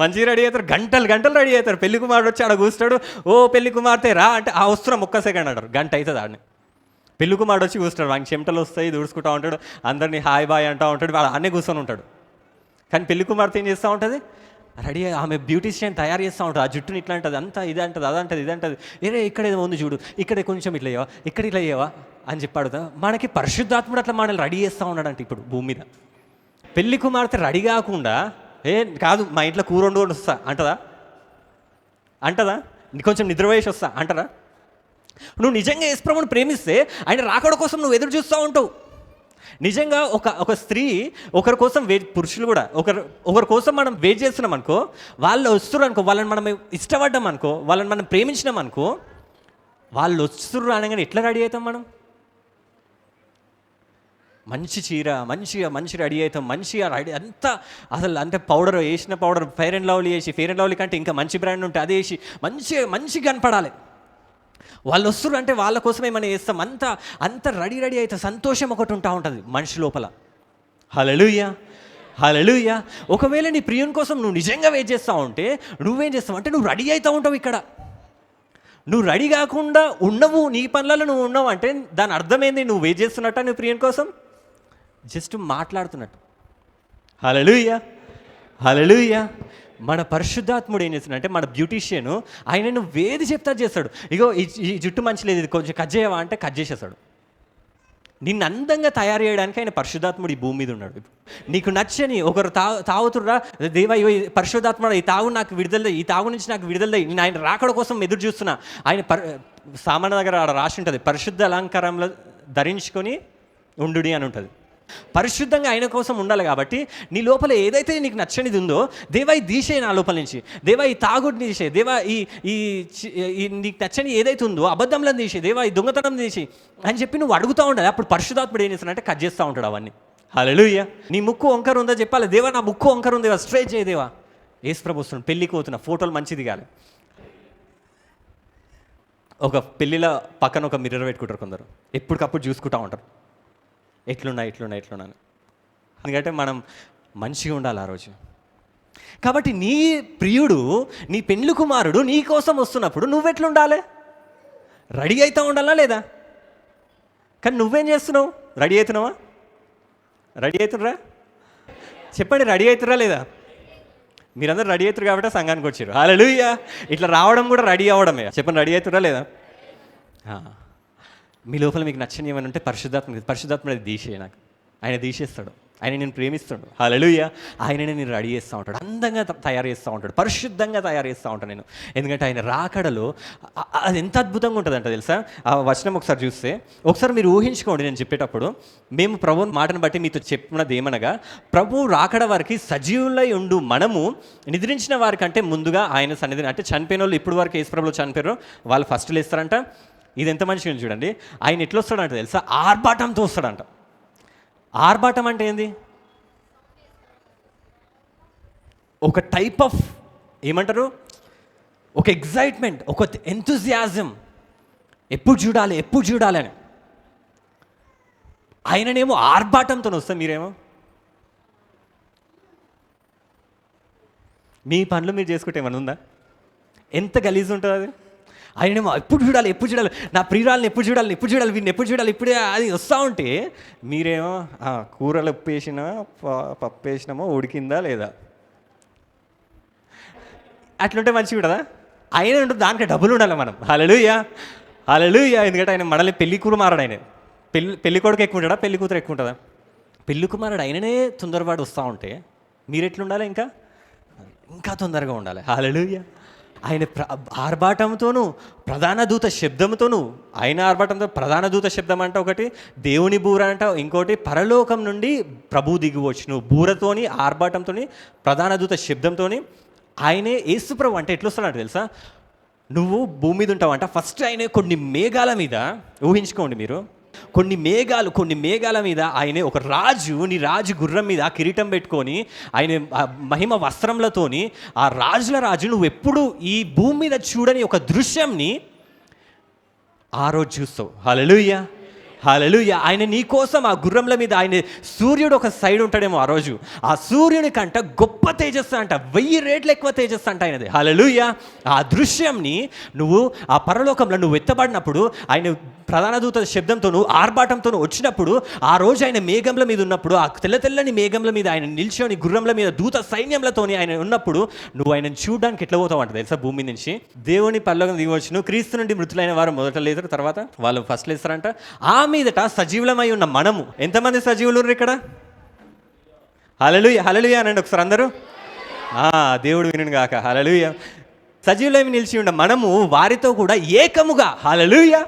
Speaker 1: మంచిగా రెడీ అవుతారు. గంటలు రెడీ అవుతారు. పెళ్లి కుమారుడు వచ్చి ఆడ కూస్తాడు. ఓ పెళ్లి కుమార్తె రా అంటే ఆ వస్తున్నాం ఒక్క సెకండ్ అంటారు. గంట అవుతుంది ఆడిని. పెళ్లి కుమారుడు వచ్చి కూస్తాడు. వానికి చెమటలు వస్తాయి, దూడుచుకుంటూ ఉంటాడు, అందరినీ హాయ్ బాయ్ అంటూ ఉంటాడు, వాడు అన్నీ కూర్చొని ఉంటాడు. కానీ పెళ్లి కుమార్తె ఏం చేస్తూ ఉంటుంది? రెడీ ఆమె బ్యూటీషియన్ తయారు చేస్తూ ఉంటుంది. ఆ జుట్టుని ఇట్లా అంటుంది, అంతా ఇది అంటుంది, అదంటది, ఇది అంటుంది. ఏరే ఇక్కడ ఏదో ఉంది చూడు, ఇక్కడ కొంచెం ఇట్లా అయ్యావా, ఇక్కడ ఇట్లా అయ్యావా అని చెప్పాడుతా. మనకి పరిశుద్ధాత్ముడు అట్లా మనల్ని రెడీ చేస్తూ ఉన్నాడంటే ఇప్పుడు భూమి మీద. పెళ్లి కుమార్తె రెడీ కాకుండా కాదు మా ఇంట్లో కూర వండుకొని వస్తా అంటదా? కొంచెం నిద్ర వేసి వస్తా అంటారా? నువ్వు నిజంగా యేసుప్రభువుని ప్రేమిస్తే ఆయన రాకడ కోసం నువ్వు ఎదురు చూస్తూ ఉంటావు. నిజంగా ఒక స్త్రీ ఒకరి కోసం పురుషులు కూడా ఒకరి కోసం మనం వెయిట్ చేస్తున్నాం అనుకో, వాళ్ళు వస్తున్నారు అనుకో, వాళ్ళని మనం ఇష్టపడ్డాం అనుకో, వాళ్ళని మనం ప్రేమించినాం అనుకో, వాళ్ళు వస్తున్నారు అనగానే ఎట్లా రెడీ అవుతాం మనం? మంచి చీర, మంచి రెడీ అవుతాం, మంచిగా రెడీ అంతా అసలు అంటే పౌడర్ వేసిన పౌడర్ ఫెయిర్ అండ్ లవ్లీ వేసి, ఫెయిర్ అండ్ లవ్లీ కంటే ఇంకా మంచి బ్రాండ్ ఉంటే అది వేసి మంచిగా కనపడాలి. వాళ్ళు వస్తున్నారు అంటే వాళ్ళ కోసమే మనం వేస్తాం. అంత రెడీ అయితే సంతోషం ఒకటి ఉంటుంది మనిషి లోపల. హల్లెలూయా, హల్లెలూయా. ఒకవేళ నీ ప్రియుని కోసం నువ్వు నిజంగా వెయిట్ చేస్తూ ఉంటే నువ్వేం చేస్తావు అంటే నువ్వు రెడీ అవుతూ ఉంటావు. ఇక్కడ నువ్వు రెడీ కాకుండా ఉండవు, నీ పనులలో నువ్వు ఉన్నావు అంటే దాని అర్థమైంది నువ్వు వెయిట్ చేస్తున్నట్ట నీ ప్రియుని కోసం, జస్ట్ మాట్లాడుతున్నట్టు. హల్లెలూయా, హల్లెలూయా. మన పరిశుద్ధాత్ముడు ఏం చేస్తున్నాడంటే మన బ్యూటీషియను ఆయన నువ్వు వేది చెప్తా చేస్తాడు. ఇగో ఈ జుట్టు మంచి లేదు, ఇది కొంచెం కట్ చేయవా అంటే కట్ చేసేస్తాడు. నిన్ను అందంగా తయారు చేయడానికి ఆయన పరిశుద్ధాత్ముడు ఈ భూమి మీద ఉన్నాడు. నీకు నచ్చని ఒకరు తాగుతుర్రా, దేవా పరిశుద్ధాత్ముడు ఈ తాగు నాకు విడుదల, ఈ తాగు నుంచి నాకు విడుదల, నేను ఆయన రాకడ కోసం ఎదురు చూస్తున్నా. ఆయన సామాన్య దగ్గర ఆడ రాసి ఉంటుంది, పరిశుద్ధ అలంకారంలో ధరించుకొని ఉండుడి అని ఉంటుంది. పరిశుద్ధంగా ఆయన కోసం ఉండాలి. కాబట్టి నీ లోపల ఏదైతే నీకు నచ్చనిది ఉందో, దేవా ఈ తీసేయి నా లోపల నుంచి, దేవా ఈ తాగుడిని తీసేయి, దేవా ఈ నీకు నచ్చని ఏదైతే ఉందో అబద్ధంలో తీసేయి, దేవా ఈ దొంగతనం తీసేయి అని చెప్పి నువ్వు అడుగుతూ ఉండాలి. అప్పుడు పరిశుద్ధాత్ముడు ఏం చేస్తానంటే కట్ చేస్తూ ఉంటాడు అవన్నీ. హల్లెలూయా. నీ ముక్కు వంకర ఉందా చెప్పాలి, దేవా నా ముక్కు వంకర ఉంది, దేవా స్ట్రైట్ చేయి, దేవా యేసుప్రభువు వస్తున్నాడు, పెళ్ళికి పోతున్నా, ఫోటోలు మంచిది కాదు. ఒక పెళ్ళిలో పక్కన ఒక మిర్రర్ పెట్టుకుంటారు కొందరు, ఎప్పటికప్పుడు చూసుకుంటూ ఉంటారు ఎట్లున్నా ఎందుకంటే మనం మంచిగా ఉండాలి ఆ రోజు. కాబట్టి నీ ప్రియుడు, నీ పెండ్లి కుమారుడు నీ కోసం వస్తున్నప్పుడు నువ్వెట్లుండాలి? రెడీ అవుతూ ఉండాలా లేదా? కానీ నువ్వేం చేస్తున్నావు? రెడీ అవుతున్నావా? రెడీ అవుతుర్రా? చెప్పండి, రెడీ అవుతుర్రా లేదా? మీరందరూ రెడీ అవుతారు కాబట్టి సంఘానికి వచ్చారు. హల్లెలూయా. ఇట్లా రావడం కూడా రెడీ అవ్వడమే. చెప్పండి, రెడీ అవుతుర్రా లేదా? మీ లోపల మీకు నచ్చని ఏమైనా ఉంటే పరిశుద్ధాత్ముడు తీసేయి, నాకు ఆయన తీసేస్తాడు. ఆయన నేను ప్రేమిస్తాడు. హల్లెలూయా. ఆయననే నేను రెడీ చేస్తూ ఉంటాడు, అందంగా తయారు చేస్తూ ఉంటాడు, పరిశుద్ధంగా తయారు చేస్తూ ఉంటాను నేను. ఎందుకంటే ఆయన రాకడలో అది ఎంత అద్భుతంగా ఉంటుందంట తెలుసా? ఆ వచనం ఒకసారి చూస్తే, ఒకసారి మీరు ఊహించుకోండి. నేను చెప్పేటప్పుడు మేము ప్రభు మాటను బట్టి మీతో చెప్పినది ఏమనగా, ప్రభు రాకడ వారికి సజీవులై ఉండు మనము నిద్రించిన వారికంటే ముందుగా ఆయన సన్నిధిని, అంటే చనిపోయిన వాళ్ళు ఇప్పుడు వరకు యేసు ప్రభువులో చనిపోయారు వాళ్ళు ఫస్ట్ లేస్తారంట. ఇది ఎంత మంచిగా చూడండి. ఆయన ఎట్లా వస్తాడంట తెలుసా? ఆర్భాటంతో వస్తాడంట. ఆర్భాటం అంటే ఏంది? ఒక టైప్ ఆఫ్ ఏమంటారు, ఒక ఎగ్జైట్మెంట్, ఒక ఎంతూజియాజం, ఎప్పుడు చూడాలి అని. ఆయననేమో ఆర్భాటంతో వస్తాం, మీరేమో మీ పనులు మీరు చేసుకుంటే ఏమైనా ఉందా? ఎంత గలీజ్ ఉంటుంది అది. ఆయనేమో ఎప్పుడు చూడాలి, నా ప్రియురాలను ఎప్పుడు చూడాలి, వీడిని ఎప్పుడు చూడాలి, ఇప్పుడే అది వస్తూ ఉంటే మీరేమో కూరలు ఉప్పు వేసినా పప్పు వేసినామో ఉడికిందా లేదా, అట్లుంటే మంచిగా ఉంటుందా? ఆయన ఉంటుంది దానికి డబ్బులు ఉండాలి మనం. హల్లెలూయా. ఎందుకంటే ఆయన మనల్ని పెళ్లి కుమారుడు. ఆయన పెళ్లి కొడుకు ఎక్కువ ఉంటాడా, పెళ్లి కూతురు ఎక్కువ ఉంటుందా? పెళ్లి కుమారుడు ఆయననే తొందరపాటు వస్తూ ఉంటే మీరు ఎట్లుండాలి? ఇంకా తొందరగా ఉండాలి. హల్లెలూయా. ఆయన ఆర్భాటంతోనూ ప్రధాన దూత శబ్దంతోనూ, ఆయన ఆర్భాటంతో ప్రధాన దూత శబ్దం అంట ఒకటి, దేవుని బూర అంట ఇంకోటి, పరలోకం నుండి ప్రభు దిగివచ్చును బూరతోని ఆర్భాటంతోని ప్రధాన దూత శబ్దంతోని. ఆయనే యేసు ప్రభు అంటే ఎట్లా వస్తాడంట తెలుసా? నువ్వు భూమి మీద ఉంటావంట, ఫస్ట్ ఆయనే కొన్ని మేఘాల మీద, ఊహించుకోండి మీరు, కొన్ని మేఘాల మీద ఆయనే ఒక రాజు, నీ రాజు గుర్రం మీద కిరీటం పెట్టుకొని ఆయన మహిమ వస్త్రములతోని, ఆ రాజుల రాజు నువ్వు ఎప్పుడు ఈ భూమి మీద చూడని ఒక దృశ్యంని ఆ రోజు చూస్తావు. హల్లెలూయా. ఆయన నీ కోసం ఆ గుర్రంల మీద ఆయన సూర్యుడు ఒక సైడ్ ఉంటాడేమో ఆ రోజు, ఆ సూర్యుని కంట గొప్ప తేజస్సు అంట, 1000 రెట్లు ఎక్కువ తేజస్సు అంట ఆయనది. హల్లెలూయా. ఆ దృశ్యంని నువ్వు ఆ పరలోకంలో నువ్వు ఎత్తబడినప్పుడు, ఆయన ప్రధాన దూత శబ్దంతోనూ ఆర్భాటంతోనూ వచ్చినప్పుడు, ఆ రోజు ఆయన మేఘంల మీద ఉన్నప్పుడు, ఆ తెల్లని మేఘంల మీద ఆయన నిల్చొని గుర్రంల మీద దూత సైన్యంలతోని ఆయన ఉన్నప్పుడు నువ్వు ఆయనను చూడడానికి ఎట్లా పోతావు అంటే తెలుసా? భూమి నుంచి దేవుని పరలోకం దిగవచ్చును, క్రీస్తు నుండి మృతులైన వారు మొదట లేతారు, తర్వాత వాళ్ళు ఫస్ట్ లేస్తారంట. ఆ మీదట సజీవులమై ఉన్న మనము, ఎంతమంది సజీవులు ఇక్కడ? హల్లెలూయా అనండి ఒకసారి అందరూ. దేవుడు వినును గాక. హల్లెలూయా. సజీవులమై నిలిచి ఉన్న మనము వారితో కూడా ఏకముగా, హల్లెలూయా,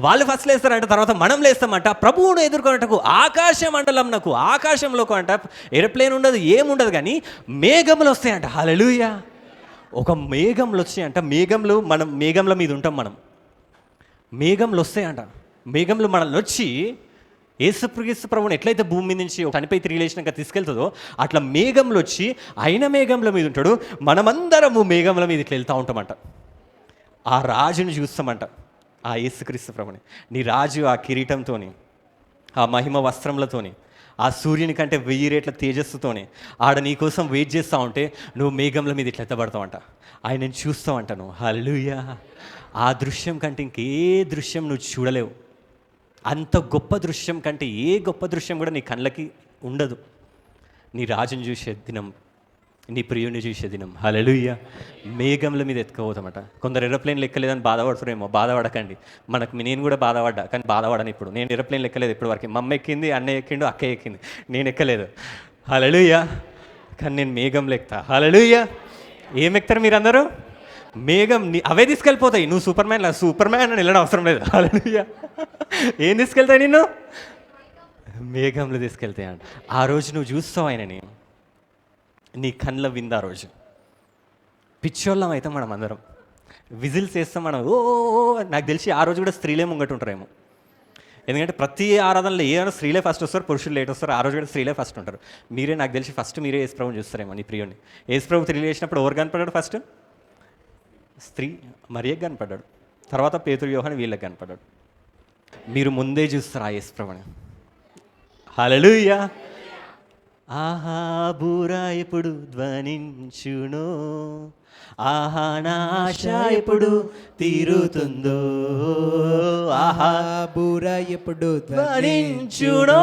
Speaker 1: వాళ్ళు ఫస్ట్ లేస్తారంట, తర్వాత మనం లేస్తామంట ప్రభువును ఎదుర్కొన్నట్టుకు ఆకాశంలోకి అంట ఏరోప్లేన్ ఉండదు, ఏముండదు, కానీ మేఘములు వస్తాయంట. హల్లెలూయా. ఒక మేఘంలు వచ్చాయంట, మేఘంల మీద ఉంటాం మనం, మేఘంలు వస్తాయంట. మేఘంలో మనల్ని వచ్చి యేసు ప్రభువుని ఎట్లయితే భూమి మీద నుంచి చనిపోయి తిరిగి లేచినాక తీసుకెళ్తుందో అట్లా మేఘంలో వచ్చి ఆయన మేఘంల మీద ఉంటాడు, మనమందరము మేఘంల మీద ఇట్లా వెళ్తూ ఉంటామంట. ఆ రాజుని చూస్తామంట, ఆ యేసుక్రీస్తు ప్రభుని. నీ రాజు ఆ కిరీటంతోని, ఆ మహిమ వస్త్రములతోని, ఆ సూర్యుని కంటే 1000 రెట్ల తేజస్సుతోని ఆడ నీకోసం వెయిట్ చేస్తూ ఉంటే నువ్వు మేఘంల మీద ఇట్లా ఎత్తబడతావంట, ఆయనను చూస్తావంట నువ్వు. హల్లెలూయా. ఆ దృశ్యం కంటే ఇంకే దృశ్యం నువ్వు చూడలేవు. అంత గొప్ప దృశ్యం కంటే ఏ గొప్ప దృశ్యం కూడా నీ కళ్ళకి ఉండదు. నీ రాజుని చూసే దినం, నీ ప్రియుని చూసే దినం. హల్లెలూయా. మేఘంల మీద ఎత్తుకోపోతామట. కొందరు ఏరోప్లేన్లు ఎక్కలేదని బాధపడుతున్నారేమో, బాధపడకండి. నేను కూడా బాధపడ్డా, కానీ బాధపడను ఇప్పుడు. నేను ఏరోప్లేన్లు ఎక్కలేదు ఇప్పటి వరకు. మమ్మ ఎక్కింది, అన్నయ్య ఎక్కిండు, అక్క ఎక్కింది, నేను ఎక్కలేదు. హల్లెలూయా. కానీ నేను మేఘంలో ఎక్కుతా. హల్లెలూయా. ఏం ఎక్కుతారు మీరందరూ? మేఘం. అవే తీసుకెళ్ళిపోతాయి. నువ్వు సూపర్ మ్యాన్ అని వెళ్ళడం అవసరం లేదు. హల్లెలూయా. ఏం తీసుకెళ్తాయి నిన్ను? మేఘంలో తీసుకెళ్తాయి అంట. ఆ రోజు నువ్వు చూస్తావు ఆయనని, నీ కళ్ళ విందు. ఆ రోజు పిచ్చోళ్ళం అయితే మనం అందరం విజిల్స్ వేస్తాం మనం. నాకు తెలిసి ఆ రోజు కూడా స్త్రీలే ముంగట ఉంటారేమో, ఎందుకంటే ప్రతి ఆరాధనలో ఏమైనా స్త్రీలే ఫస్ట్ వస్తారు, పురుషులు లేట్ వస్తారు. ఆ రోజు కూడా స్త్రీలే ఫస్ట్ ఉంటారు. నాకు తెలిసి ఫస్ట్ మీరే యేసుప్రభుని చూస్తారేమో, నీ ప్రియుడిని. యేసుప్రభు తిరిగి లేచినప్పుడు ఎవరు కనపడ్డాడు? ఫస్ట్ స్త్రీ మరియకు కనపడ్డాడు, తర్వాత పేతురు యోహాను వీళ్ళకి కనపడ్డాడు. మీరు ముందే చూస్తారు ఆ యేసుప్రభుని. హల్లెలూయా. ఆహా బూర ఎప్పుడు ధ్వనించునో, ఆహా నా ఆశ ఎప్పుడు తీరుతుందో, ఆహా బూర ఎప్పుడు ధ్వనించునో,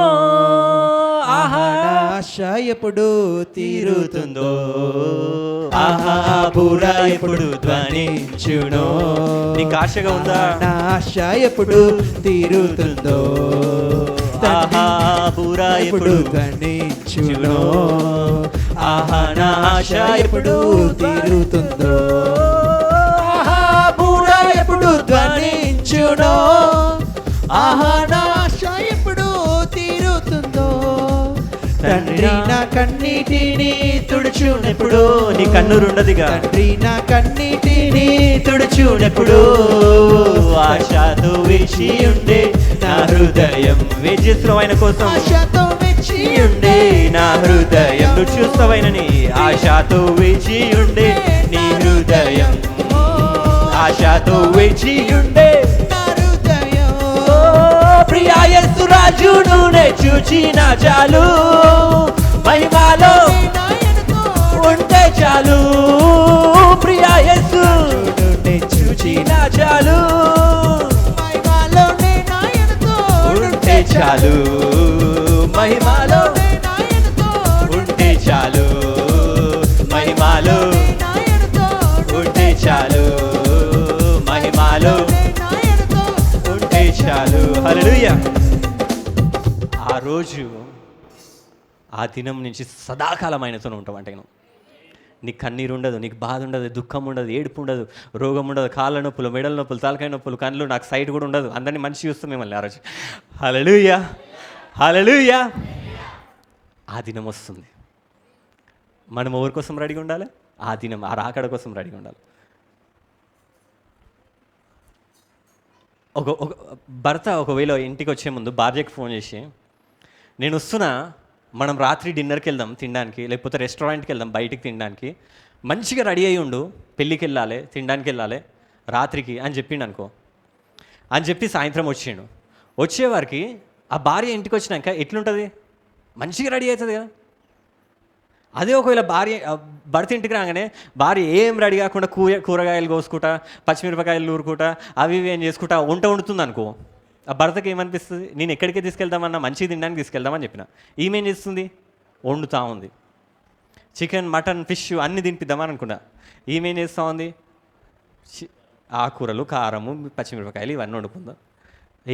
Speaker 1: ఆహా నా ఆశ ఎప్పుడు తీరుతుందో, ఆహా బూర ఎప్పుడు ధ్వనించునో. నీకు ఆశగా ఉందా? నా ఆశ ఎప్పుడు తీరుతుందో, ఆహా బూర ఎప్పుడు ధ్వనించునో, ఆహా నా ఆశ ఎప్పుడు తీరుతుందో, ఆహా బూర ఎప్పుడు ధ్వనించునో, ఆహా నా ఆశ ఎప్పుడు తీరుతుందో. తండ్రి నా కన్నీటిని తుడుచునెప్పుడు, నీ కన్నురుండదిగా. తండ్రి నా కన్నీటిని తుడుచునెప్పుడు, ఆశతో వేచి ఉండే నా హృదయం. వేచి చేస్తున్నావు ఆయన కోసం, ఆశతో వేచి ఉండే నా హృదయం. నువ్వు చూస్తావైనని ఆశతో వేచి ఉండే నీ హృదయం, ఆశతో వేచి ఉండే నా హృదయం. ప్రియా యేసు రాజును నే చూచిన చాలు, మహిమలో ఉంటే చాలు. చాలు, మహిమలో ఉంటే చాలు, మహిమలో ఉంటే చాలు, మహిమలో ఉంటే చాలు. హల్లెలూయా. ఆ రోజు ఆ దినం నుంచి సదాకాలం ఆయనతోనే ఉంటాం. అంటే నీకు కన్నీరు ఉండదు, నీకు బాధ ఉండదు, దుఃఖం ఉండదు, ఏడుపు ఉండదు, రోగం ఉండదు, కాళ్ళ నొప్పులు, మెడల నొప్పులు, తలకాయ నొప్పులు, కళ్ళు, నాకు సైట్ కూడా ఉండదు. అందరినీ మంచి చూస్తాం మిమ్మల్ని ఆ రోజు. హల్లెలూయా, హల్లెలూయా. ఆ దినం వస్తుంది. మనం ఎవరి కోసం రెడీగా ఉండాలి? ఆ దినం, ఆ రాకడ కోసం రెడీగా ఉండాలి. ఒక భర్త ఒకవేళ ఇంటికి వచ్చే ముందు భార్యకి ఫోన్ చేసి, నేను వస్తున్నా, మనం రాత్రి డిన్నర్కి వెళ్దాం తినడానికి, లేకపోతే రెస్టారెంట్కి వెళ్దాం బయటికి తినడానికి, మంచిగా రెడీ అయ్యి ఉండు, పెళ్ళికి వెళ్ళాలి, తినడానికి వెళ్ళాలి రాత్రికి అని చెప్పిండు అనుకో. అని చెప్పి సాయంత్రం వచ్చిండు. వచ్చేవారికి ఆ భార్య ఇంటికి వచ్చినాక ఎట్లుంటుంది? మంచిగా రెడీ అవుతుంది కదా. అదే ఒకవేళ భర్త ఇంటికి రాగానే భార్య ఏం రెడీ కాకుండా కూరగాయలు కోసుకుంటా, పచ్చిమిరపకాయలు నూరుకుంటా, అవి ఇవి ఏం చేసుకుంటా వంట వండుతుంది అనుకో, ఆ భర్తకి ఏమనిపిస్తుంది? నేను ఎక్కడికి తీసుకెళ్దామన్నా మంచిగా తినడానికి తీసుకెళ్దామని చెప్పిన. ఈమెం చేస్తుంది? వండుతూ ఉంది. చికెన్, మటన్, ఫిష్ అన్నీ తినిపిద్దామని అనుకున్నా. ఈమెం చేస్తూ ఉంది? ఆకుకూరలు, కారము, పచ్చిమిరపకాయలు ఇవన్నీ వండుకుందాం,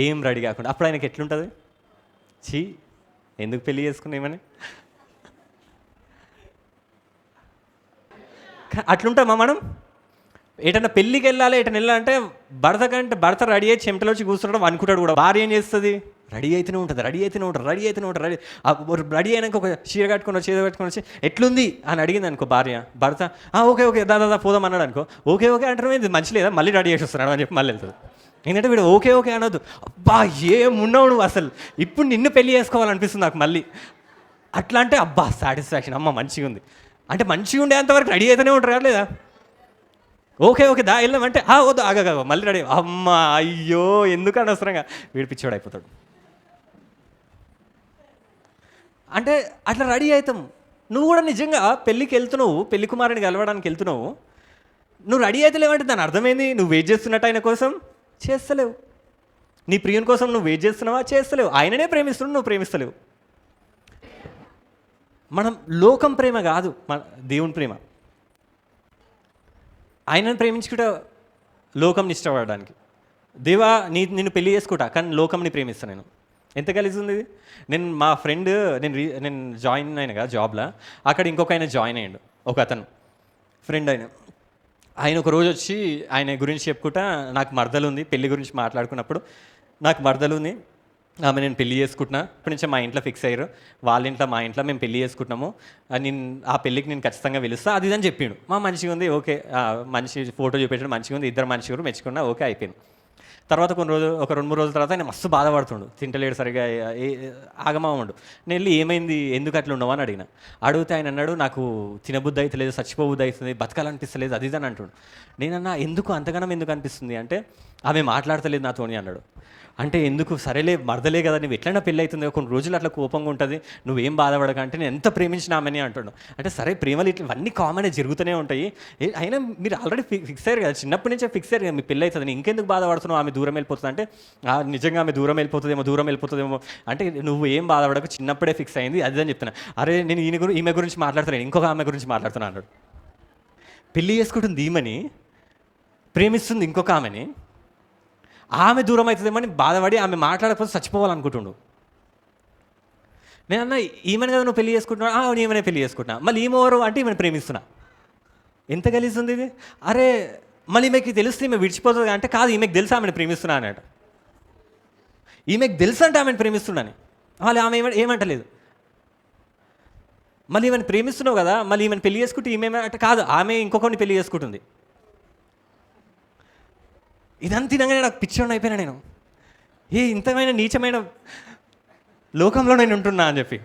Speaker 1: ఏం రెడీ కాకుండా. అప్పుడు ఆయనకి ఎట్లుంటుంది? ఎందుకు పెళ్ళి చేసుకున్నామని అట్లుంటామా మనం? ఏటన్నా పెళ్ళికి వెళ్ళాలి, ఏటన్నా వెళ్ళాలంటే భర్త రెడీ అయ్యి చెమటలో వచ్చి కూర్చుంటాడు అనుకుంటాడు కూడా. భార్య ఏం చేస్తుంది? రెడీ అయితేనే ఉంటుంది, రెడీ అయినాక ఒక చీర కట్టుకొని చీర కట్టుకొని వచ్చి ఎట్లుంది అని అడిగింది అనుకో భార్య. భర్త ఓకే దాదా పోదాం అన్నాడు అనుకో. ఓకే అంటారు, ఇది మంచి లేదా, మళ్ళీ రెడీ చేసి వస్తున్నాడు అని చెప్పి మళ్ళీ వెళ్తుంది. ఎందుకంటే వీడు ఓకే అనొద్దు. అబ్బా ఏమున్నావు నువ్వు అసలు, ఇప్పుడు నిన్ను పెళ్ళి చేసుకోవాలనిపిస్తుంది నాకు మళ్ళీ. అట్లా అంటే అబ్బా సాటిస్ఫాక్షన్, అమ్మ మంచిగా ఉంది అంటే మంచిగా ఉండేంతవరకు రెడీ అయితేనే ఉంటారు లేదా? ఓకే దా వెళ్దామంటే వద్దు ఆగా మళ్ళీ రెడీ. అమ్మ అయ్యో ఎందుకు అనవసరంగా వీడు పిచ్చోడు అయిపోతాడు. అంటే అట్లా రెడీ అవుతాం. నువ్వు కూడా నిజంగా పెళ్ళికి వెళ్తున్నావు, పెళ్లి కుమారుని కలవడానికి వెళ్తున్నావు, నువ్వు రెడీ అయితే లేవంటే దాని అర్థమైంది నువ్వు వెయిట్ చేస్తున్నట్టు ఆయన కోసం చేస్తలేవు. నీ ప్రియుని కోసం నువ్వు వెయిట్ చేస్తున్నావా? చేస్తలేవు. ఆయననే ప్రేమిస్తున్నావు, నువ్వు ప్రేమిస్తలేవు. మనం లోకం ప్రేమ కాదు, మన దేవుని ప్రేమ. ఆయనను ప్రేమించుకుంటా లోకంని ఇష్టపడడానికి. దేవా నిన్ను పెళ్లి చేసుకుంటా కానీ లోకంని ప్రేమిస్తాను నేను. ఎంత కలిసి ఉంది ఇది? నేను మా ఫ్రెండ్ నేను జాయిన్ అయినా కదా జాబ్లో, అక్కడ ఇంకొక ఆయన జాయిన్ అయ్యాడు, ఒక అతను ఫ్రెండ్. ఆయన ఒక రోజు వచ్చి ఆయన గురించి చెప్పుకుంటా, నాకు మరదలు ఉంది, పెళ్లి గురించి మాట్లాడుకున్నప్పుడు నాకు మరదలు ఉంది, ఆమె నేను పెళ్లి చేసుకుంటున్నా, ఇప్పటి నుంచే మా ఇంట్లో ఫిక్స్ అయ్యారు, వాళ్ళ ఇంట్లో మా ఇంట్లో మేము పెళ్లి చేసుకుంటున్నాము, నేను ఆ పెళ్ళికి నేను ఖచ్చితంగా పిలుస్తా అది అని చెప్పిండు. మంచిగా ఉంది, ఓకే మంచి ఫోటో చూపించడం మంచిగా ఉంది, ఇద్దరు మంచిగా మెచ్చుకున్నా, ఓకే అయిపోయింది. తర్వాత ఒక 2-3 రోజుల తర్వాత ఆయన మస్తు బాధపడుతుండు, తింటలేడు సరిగా, ఆగమామండు. నేను వెళ్ళి ఏమైంది, ఎందుకు అట్లా ఉండవు అని అడిగితే ఆయన అన్నాడు, నాకు తినబుద్ధి అయితే లేదు, చచ్చిపోబుద్ధి అవుతుంది, బతకాలనిపిస్తలేదు అది అని అంటున్నాడు. నేనన్నా ఎందుకు అనిపిస్తుంది అంటే, ఆమె మాట్లాడతలేదు నాతోని అన్నాడు. అంటే ఎందుకు? సరేలే మరదలే కదా, నువ్వు ఎట్లైనా పెళ్ళి అవుతుంది, కొన్ని రోజులు అట్లా కోపంగా ఉంటుంది, నువ్వేం బాధపడక అంటే, నేను ఎంత ప్రేమించినామని అంటాడు. అంటే సరే ప్రేమలు ఇవన్నీ కామనే జరుగుతూనే ఉంటాయి, అయినా మీరు ఆల్రెడీ ఫిక్స్ అయ్యారు కదా, చిన్నప్పటి నుంచే ఫిక్స్ అయ్యారు కదా మీ పెళ్ళి అవుతుంది, ఇంకెందుకు బాధపడుతున్నావు, ఆమె దూరం వెళ్ళిపోతుంది అంటే, నిజంగా ఆమె దూరం వెళ్ళిపోతుందేమో అంటే, నువ్వు ఏం బాధపడకు, చిన్నప్పుడే ఫిక్స్ అయింది అది అని చెప్తున్నా. అరే నేను ఈమె గురించి మాట్లాడుతున్నాను, ఇంకొక ఆమె గురించి మాట్లాడుతున్నా అన్నాడు. పెళ్ళి చేసుకుంటుంది ఈమెని, ప్రేమిస్తుంది ఇంకొక ఆమెని, ఆమె దూరం అవుతుందేమని బాధపడి ఆమె మాట్లాడకపోతే చచ్చిపోవాలనుకుంటుండు. నేనన్నా ఈమెను కదా నువ్వు పెళ్లి చేసుకుంటున్నావు, ఈమెనే పెళ్లి చేసుకుంటున్నా, మళ్ళీ ఈమెవరు అంటే ఈమెను ప్రేమిస్తున్నా. ఎంత గలీజుంది ఇది? అరే మళ్ళీ ఈమెకి తెలిస్తే ఈమె విడిచిపోతుంది అంటే, కాదు ఈమెకు తెలుసా ఆమెను ప్రేమిస్తున్నా అన్నాడు. ఈమెకు తెలుసు అంటే ఆమెను ప్రేమిస్తున్నాను, వాళ్ళు ఆమె ఏమంటలేదు. మళ్ళీ ఈమెను ప్రేమిస్తున్నావు కదా, మళ్ళీ ఈమెను పెళ్లి చేసుకుంటే ఈమె అంటే, కాదు ఆమె ఇంకొకరిని పెళ్లి చేసుకుంటుంది. ఇదంతా తినగానే నాకు పిచ్చోడిని అయిపోయినా నేను, ఇంతమైన నీచమైన లోకంలో నేను ఉంటున్నా అని చెప్పి.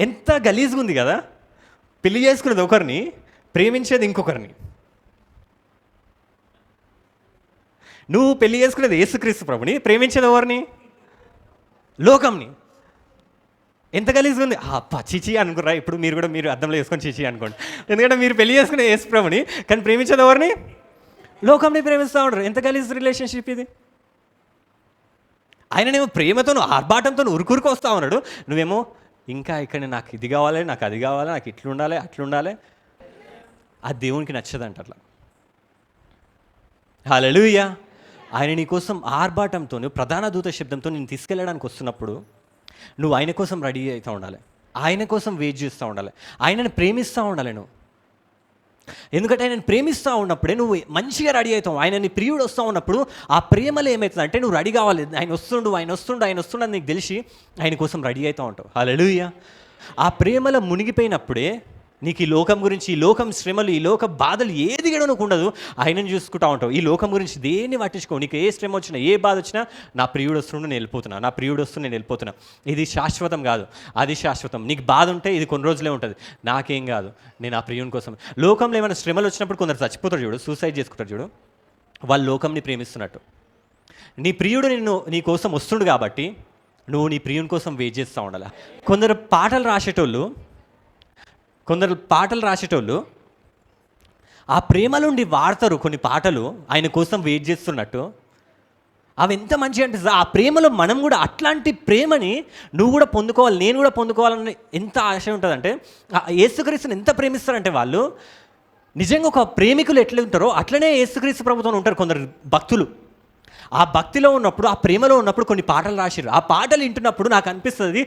Speaker 1: ఎంత గలీజ్గా ఉంది కదా, పెళ్లి చేసుకునేది ఒకరిని, ప్రేమించేది ఇంకొకరిని. నువ్వు పెళ్లి చేసుకునేది యేసుక్రీస్తు ప్రభుని, ప్రేమించేది ఎవరిని? లోకంని. ఎంత గలీజ్గా ఉంది. చిచి అనుకురా, ఇప్పుడు మీరు అర్థంలో వేసుకొని చిచి అనుకోండి, ఎందుకంటే మీరు పెళ్లి చేసుకునే యేసు ప్రభుని కానీ ప్రేమించేది ఎవరిని? లోకంని ప్రేమిస్తూ ఉంటారు. ఎంత గలీజ్ రిలేషన్షిప్ ఇది. ఆయననేమో ప్రేమతోను ఆర్భాటంతో ఉరుకురుకు వస్తూ ఉన్నాడు, నువ్వేమో ఇంకా ఇక్కడ నాకు ఇది కావాలి, నాకు అది కావాలి, నాకు ఇట్లుండాలి అట్లుండాలి. అది దేవునికి నచ్చదంట అట్లా. హల్లెలూయా. ఆయన నీ కోసం ఆర్భాటంతో ప్రధాన దూత శబ్దంతో నేను తీసుకెళ్ళడానికి వస్తున్నప్పుడు నువ్వు ఆయన కోసం రెడీ అవుతూ ఉండాలి, ఆయన కోసం వెయిట్ చేస్తూ ఉండాలి, ఆయనను ప్రేమిస్తూ ఉండాలి నువ్వు. ఎందుకంటే ఆయనను ప్రేమిస్తూ ఉన్నప్పుడే నువ్వు మంచిగా రెడీ అవుతావు. ఆయన నీ ప్రియుడు వస్తూ ఉన్నప్పుడు ఆ ప్రేమలో ఏమవుతుంది అంటే నువ్వు రెడీ కావాలి. ఆయన వస్తుండు అని నీకు తెలిసి ఆయన కోసం రెడీ అవుతూ ఉంటావు. హల్లెలూయా. ఆ ప్రేమలో మునిగిపోయినప్పుడే నీకు ఈ లోకం గురించి, ఈ లోకం శ్రమలు, ఈ లోక బాధలు ఏది కూడా నువ్వు ఉండదు. ఆయనను చూసుకుంటూ ఉంటావు. ఈ లోకం గురించి దేన్ని పట్టించుకో. నీకు ఏ శ్రమ వచ్చినా, ఏ బాధ వచ్చినా, నా ప్రియుడు వస్తుండు నేను వెళ్ళిపోతున్నా, నా ప్రియుడు వస్తుండు నేను వెళ్ళిపోతున్నా. ఇది శాశ్వతం కాదు, అది శాశ్వతం. నీకు బాధ ఉంటే ఇది కొన్ని రోజులే ఉంటుంది. నాకేం కాదు, నేను ఆ ప్రియుని కోసం. లోకంలో ఏమైనా శ్రమలు వచ్చినప్పుడు కొందరు చచ్చిపోతారు చూడు, సూసైడ్ చేసుకుంటారు చూడు, వాళ్ళు లోకంని ప్రేమిస్తున్నట్టు. నీ ప్రియుడు నీ కోసం వస్తుండు కాబట్టి నువ్వు నీ ప్రియుని కోసం వెయిట్ చేస్తూ ఉండాలి. కొందరు పాటలు రాసేటోళ్ళు ఆ ప్రేమలుండి వాడతారు కొన్ని పాటలు ఆయన కోసం వెయిట్ చేస్తున్నట్టు. అవి ఎంత మంచిగా అంటే ఆ ప్రేమలో మనం కూడా అట్లాంటి ప్రేమని నువ్వు కూడా పొందుకోవాలి, నేను కూడా పొందుకోవాలని ఎంత ఆశ ఉంటుందంటే, యేసుక్రీస్తుని ఎంత ప్రేమిస్తారంటే వాళ్ళు నిజంగా ఒక ప్రేమికులు ఎట్లా ఉంటారో అట్లనే యేసుక్రీస్తు ప్రభుత్వం ఉంటారు కొందరు భక్తులు. ఆ భక్తిలో ఉన్నప్పుడు, ఆ ప్రేమలో ఉన్నప్పుడు కొన్ని పాటలు రాసిర్రు. ఆ పాటలు వింటున్నప్పుడు నాకు అనిపిస్తుంది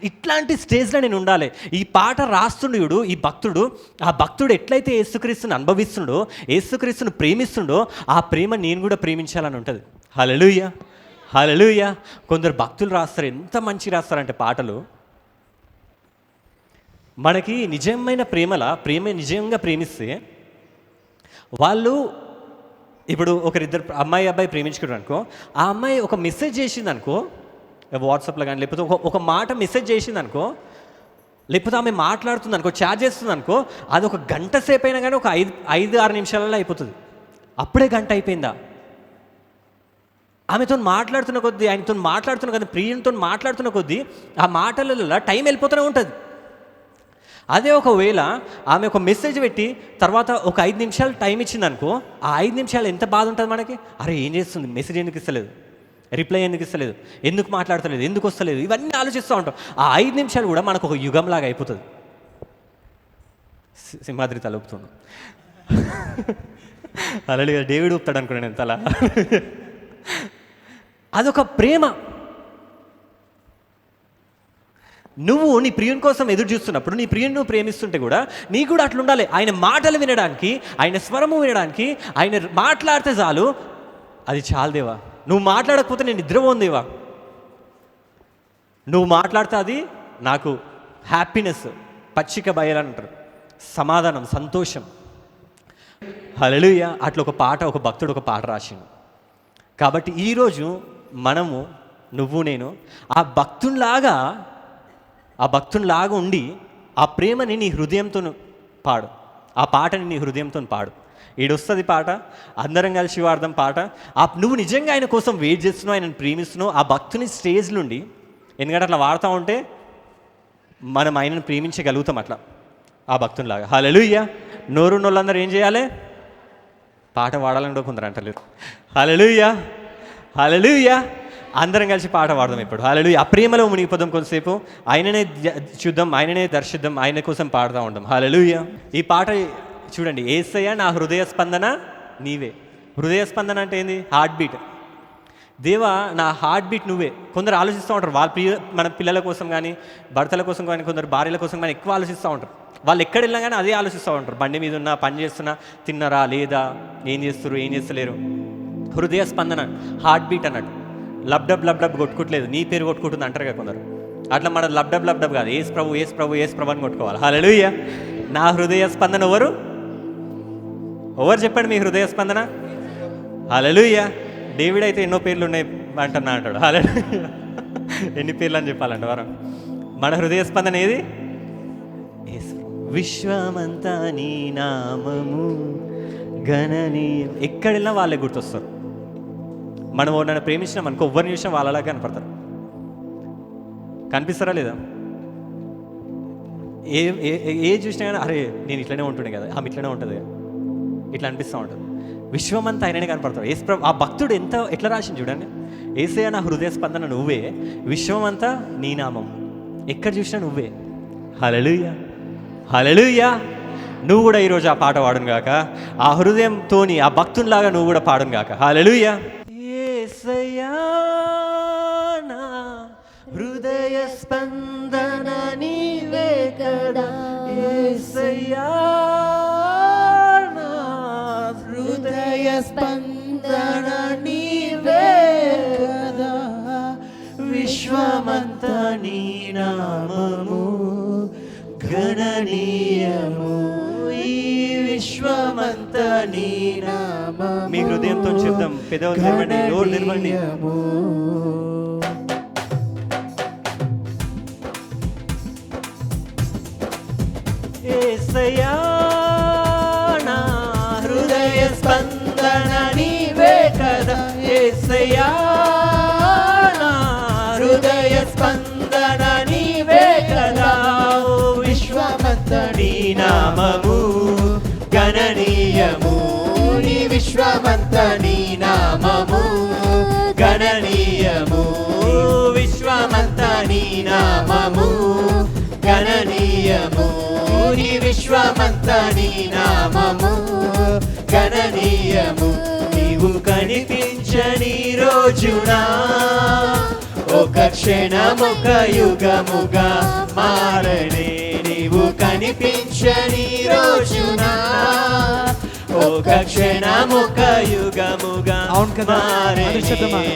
Speaker 1: ఇట్లాంటి స్టేజ్లో నేను ఉండాలి. ఈ పాట రాస్తుండడు ఈ భక్తుడు, ఆ భక్తుడు ఎట్లయితే యేసుక్రీస్తుని అనుభవిస్తుండో, యేసుక్రీస్తుని ప్రేమిస్తుండో ఆ ప్రేమ నేను కూడా ప్రేమించాలని ఉంటుంది. హల్లెలూయా, హల్లెలూయా. కొందరు భక్తులు రాస్తారు, ఎంత మంచి రాస్తారంటే పాటలు. మనకి నిజమైన ప్రేమ నిజంగా ప్రేమిస్తే వాళ్ళు ఇప్పుడు ఒకరిద్దరు అమ్మాయి అబ్బాయి ప్రేమించుకున్నారు అనుకో, ఆ అమ్మాయి ఒక మెసేజ్ చేసింది అనుకో వాట్సాప్లో కానీ, లేకపోతే ఒక మాట మెసేజ్ చేసింది అనుకో, లేకపోతే ఆమె మాట్లాడుతుంది అనుకో, చాట్ చేస్తుంది అనుకో, అది ఒక గంట సేపు అయినా కానీ ఒక 5-6 నిమిషాలలో అయిపోతుంది. అప్పుడే గంట అయిపోయిందా? ఆమెతో మాట్లాడుతున్న కొద్దీ, ఆయనతో మాట్లాడుతున్న కొద్దీ, ప్రియునితో మాట్లాడుతున్న కొద్దీ ఆ మాటలలో టైం వెళ్ళిపోతూనే ఉంటుంది. అదే ఒకవేళ ఆమె ఒక మెసేజ్ పెట్టి తర్వాత ఒక 5 నిమిషాలు టైం ఇచ్చింది అనుకో, ఆ 5 నిమిషాలు ఎంత బాధ ఉంటుంది మనకి. అరే ఏం చేస్తుంది, మెసేజ్ ఎందుకు ఇస్తలేదు, రిప్లై ఎందుకు ఇస్తలేదు, ఎందుకు మాట్లాడతలేదు, ఎందుకు వస్తలేదు, ఇవన్నీ ఆలోచిస్తూ ఉంటాం. ఆ 5 నిమిషాలు కూడా మనకు ఒక యుగంలాగా అయిపోతుంది. సింహాద్రి తల ఊపుతున్నాం. అలాగే డేవిడ్ ఊపుతాడు అనుకున్నాను నేను తల. అదొక ప్రేమ. నువ్వు నీ ప్రియుని కోసం ఎదురు చూస్తున్నప్పుడు, నీ ప్రియుని నువ్వు ప్రేమిస్తుంటే కూడా నీకు కూడా అట్లా ఉండాలి. ఆయన మాటలు వినడానికి, ఆయన స్వరము వినడానికి, ఆయన మాట్లాడితే చాలు, అది చాలు దేవా. నువ్వు మాట్లాడకపోతే నేను నిద్రపోను దేవా. నువ్వు మాట్లాడితే అది నాకు హ్యాపీనెస్, పచ్చిక బయలంటారు, సమాధానం, సంతోషం. హల్లెలూయా. అట్లా ఒక భక్తుడు ఒక పాట రాసిండు. కాబట్టి ఈరోజు మనము, నువ్వు నేను ఆ భక్తునిలాగా ఉండి ఆ ప్రేమని నీ హృదయంతో పాడు, ఆ పాటని నీ హృదయంతో పాడు. ఈడొస్తుంది పాట, అందరం కలిసి వాడదాం పాట. నువ్వు నిజంగా ఆయన కోసం వెయిట్ చేస్తున్నావు, ఆయనను ప్రేమిస్తున్నావు ఆ భక్తుని స్టేజ్ నుండి. ఎందుకంటే అట్లా వాడుతూ ఉంటే మనం ఆయనను ప్రేమించగలుగుతాం అట్లా ఆ భక్తునిలాగా. హల్లెలూయా. నోరున్నోళ్ళందరూ ఏం చేయాలి? పాట పాడాలని కూడా కొందరు అంటలేరు. హల్లెలూయా, హల్లెలూయా. అందరం కలిసి పాట పాడదాం ఇప్పుడు. హల్లెలూయా. ఆ ప్రేమలో మునిగిపోదాం కొంతసేపు, ఆయననే చూద్దాం, ఆయననే దర్శిద్దాం, ఆయన కోసం పాడుతూ ఉంటాం. హల్లెలూయా. ఈ పాట చూడండి, యేసయ్య నా హృదయ స్పందన నీవే. హృదయ స్పందన అంటే ఏంది? Heart beat. దేవా నా హార్ట్ బీట్ నువ్వే. కొందరు ఆలోచిస్తూ ఉంటారు మన పిల్లల కోసం కానీ, భర్తల కోసం కానీ, కొందరు భార్యల కోసం కానీ ఎక్కువ ఆలోచిస్తూ ఉంటారు. వాళ్ళు ఎక్కడ వెళ్ళినా కానీ అదే ఆలోచిస్తూ ఉంటారు. బండి మీద ఉన్నా, పని చేస్తున్నా, తిన్నారా లేదా, ఏం చేస్తారు, ఏం చేస్తలేరు. హృదయ స్పందన, హార్ట్ బీట్ అన్నట్టు. లబ్డబ్ లబ్డబ్ కొట్టుకోవట్లేదు, నీ పేరు కొట్టుకుంటుంది అంటారు కదా కొందరు. అట్లా మన లబ్డబ్ కాదు, ఏసు ప్రభు అని కొట్టుకోవాలి. హల్లెలూయా. నా హృదయ స్పందన ఎవరు చెప్పండి మీ హృదయ స్పందన? హల్లెలూయా. డేవిడ్ అయితే ఎన్నో పేర్లు ఉన్నాయి అంటాడు. హల్లెలూయా. ఎన్ని పేర్లు అని చెప్పాలంట వారు. మన హృదయ స్పందన ఏది? విశ్వమంతా నీ నామము గణనీయం. ఎక్కడెళ్ళినా వాళ్ళే గుర్తొస్తారు. మనం నన్ను ప్రేమించినాం అనుకో, ఎవరిని చూసినా వాళ్ళలాగా కనపడతారు. కనిపిస్తారా లేదా? ఏ చూసినా కానీ అరే నేను ఇట్లనే ఉంటుండే కదా, ఆమె ఇట్లనే ఉంటుంది కదా, ఇట్లా అనిపిస్తూ ఉంటుంది. విశ్వమంతా ఆయననే కనపడతాడు. ఆ భక్తుడు ఎట్లా రాసింది చూడండి. యేసయ్యా నా హృదయ స్పందన నువ్వే, విశ్వమంతా నీ నామం, ఎక్కడ చూసినా నువ్వే. హల్లెలూయా, హల్లెలూయా. నువ్వు కూడా ఈరోజు ఆ పాట పాడును గాక, ఆ హృదయంతోని ఆ భక్తునిలాగా నువ్వు కూడా పాడును గాక. హల్లెలూయా. యేసయ్యా నా హృదయ స్పందన నీవే కదా, యేసయ్యా నా హృదయ స్పందన నీవే కదా, విశ్వమంతా నీ నామము గణనీయము, ఈ విశ్వమంతా నీ నామము. మీ హృదయంతో చెప్దాం, పెదవులు తెరవండి, నోరు తెరవండి. యేసయ్యా నా హృదయ స్పందన నీవే కదా, యేసయ్యా నా హృదయ స్పందన నీవే కదా, విశ్వమంతా నీ నామము గణనీయము, నీ విశ్వమంతా నీ నామము గణనీయము, విశ్వమంతా నీ నామము గణనీయము, నీ విశ్వమంతా నీ నామము గణనీయము. నీవు కనిపించని రోజునా ఒక క్షణమొక యుగముగా మారనే, నీవు కనిపించని రోజునా ఒక క్షణమొక యుగముగా మారనే,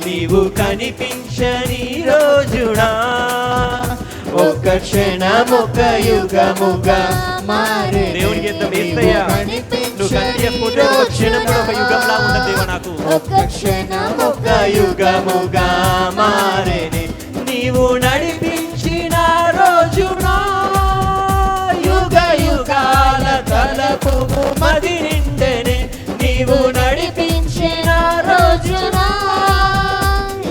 Speaker 1: నీవు కనిపించని రోజునా ఒక క్షణమొక యుగముగా మారే. దేవునికి ఎంత యేసయ్యా, నువ్వు కనిపించకపోతే ఒక క్షణం కూడా ఒక యుగంలా ఉన్నది దేవా, నాకు ఒక క్షణమొక యుగముగా మారేనే, నీవు నడిపించిన రోజునా యుగ యుగాల తలపు మది నిండెనే, నీవు నడిపించిన రోజునా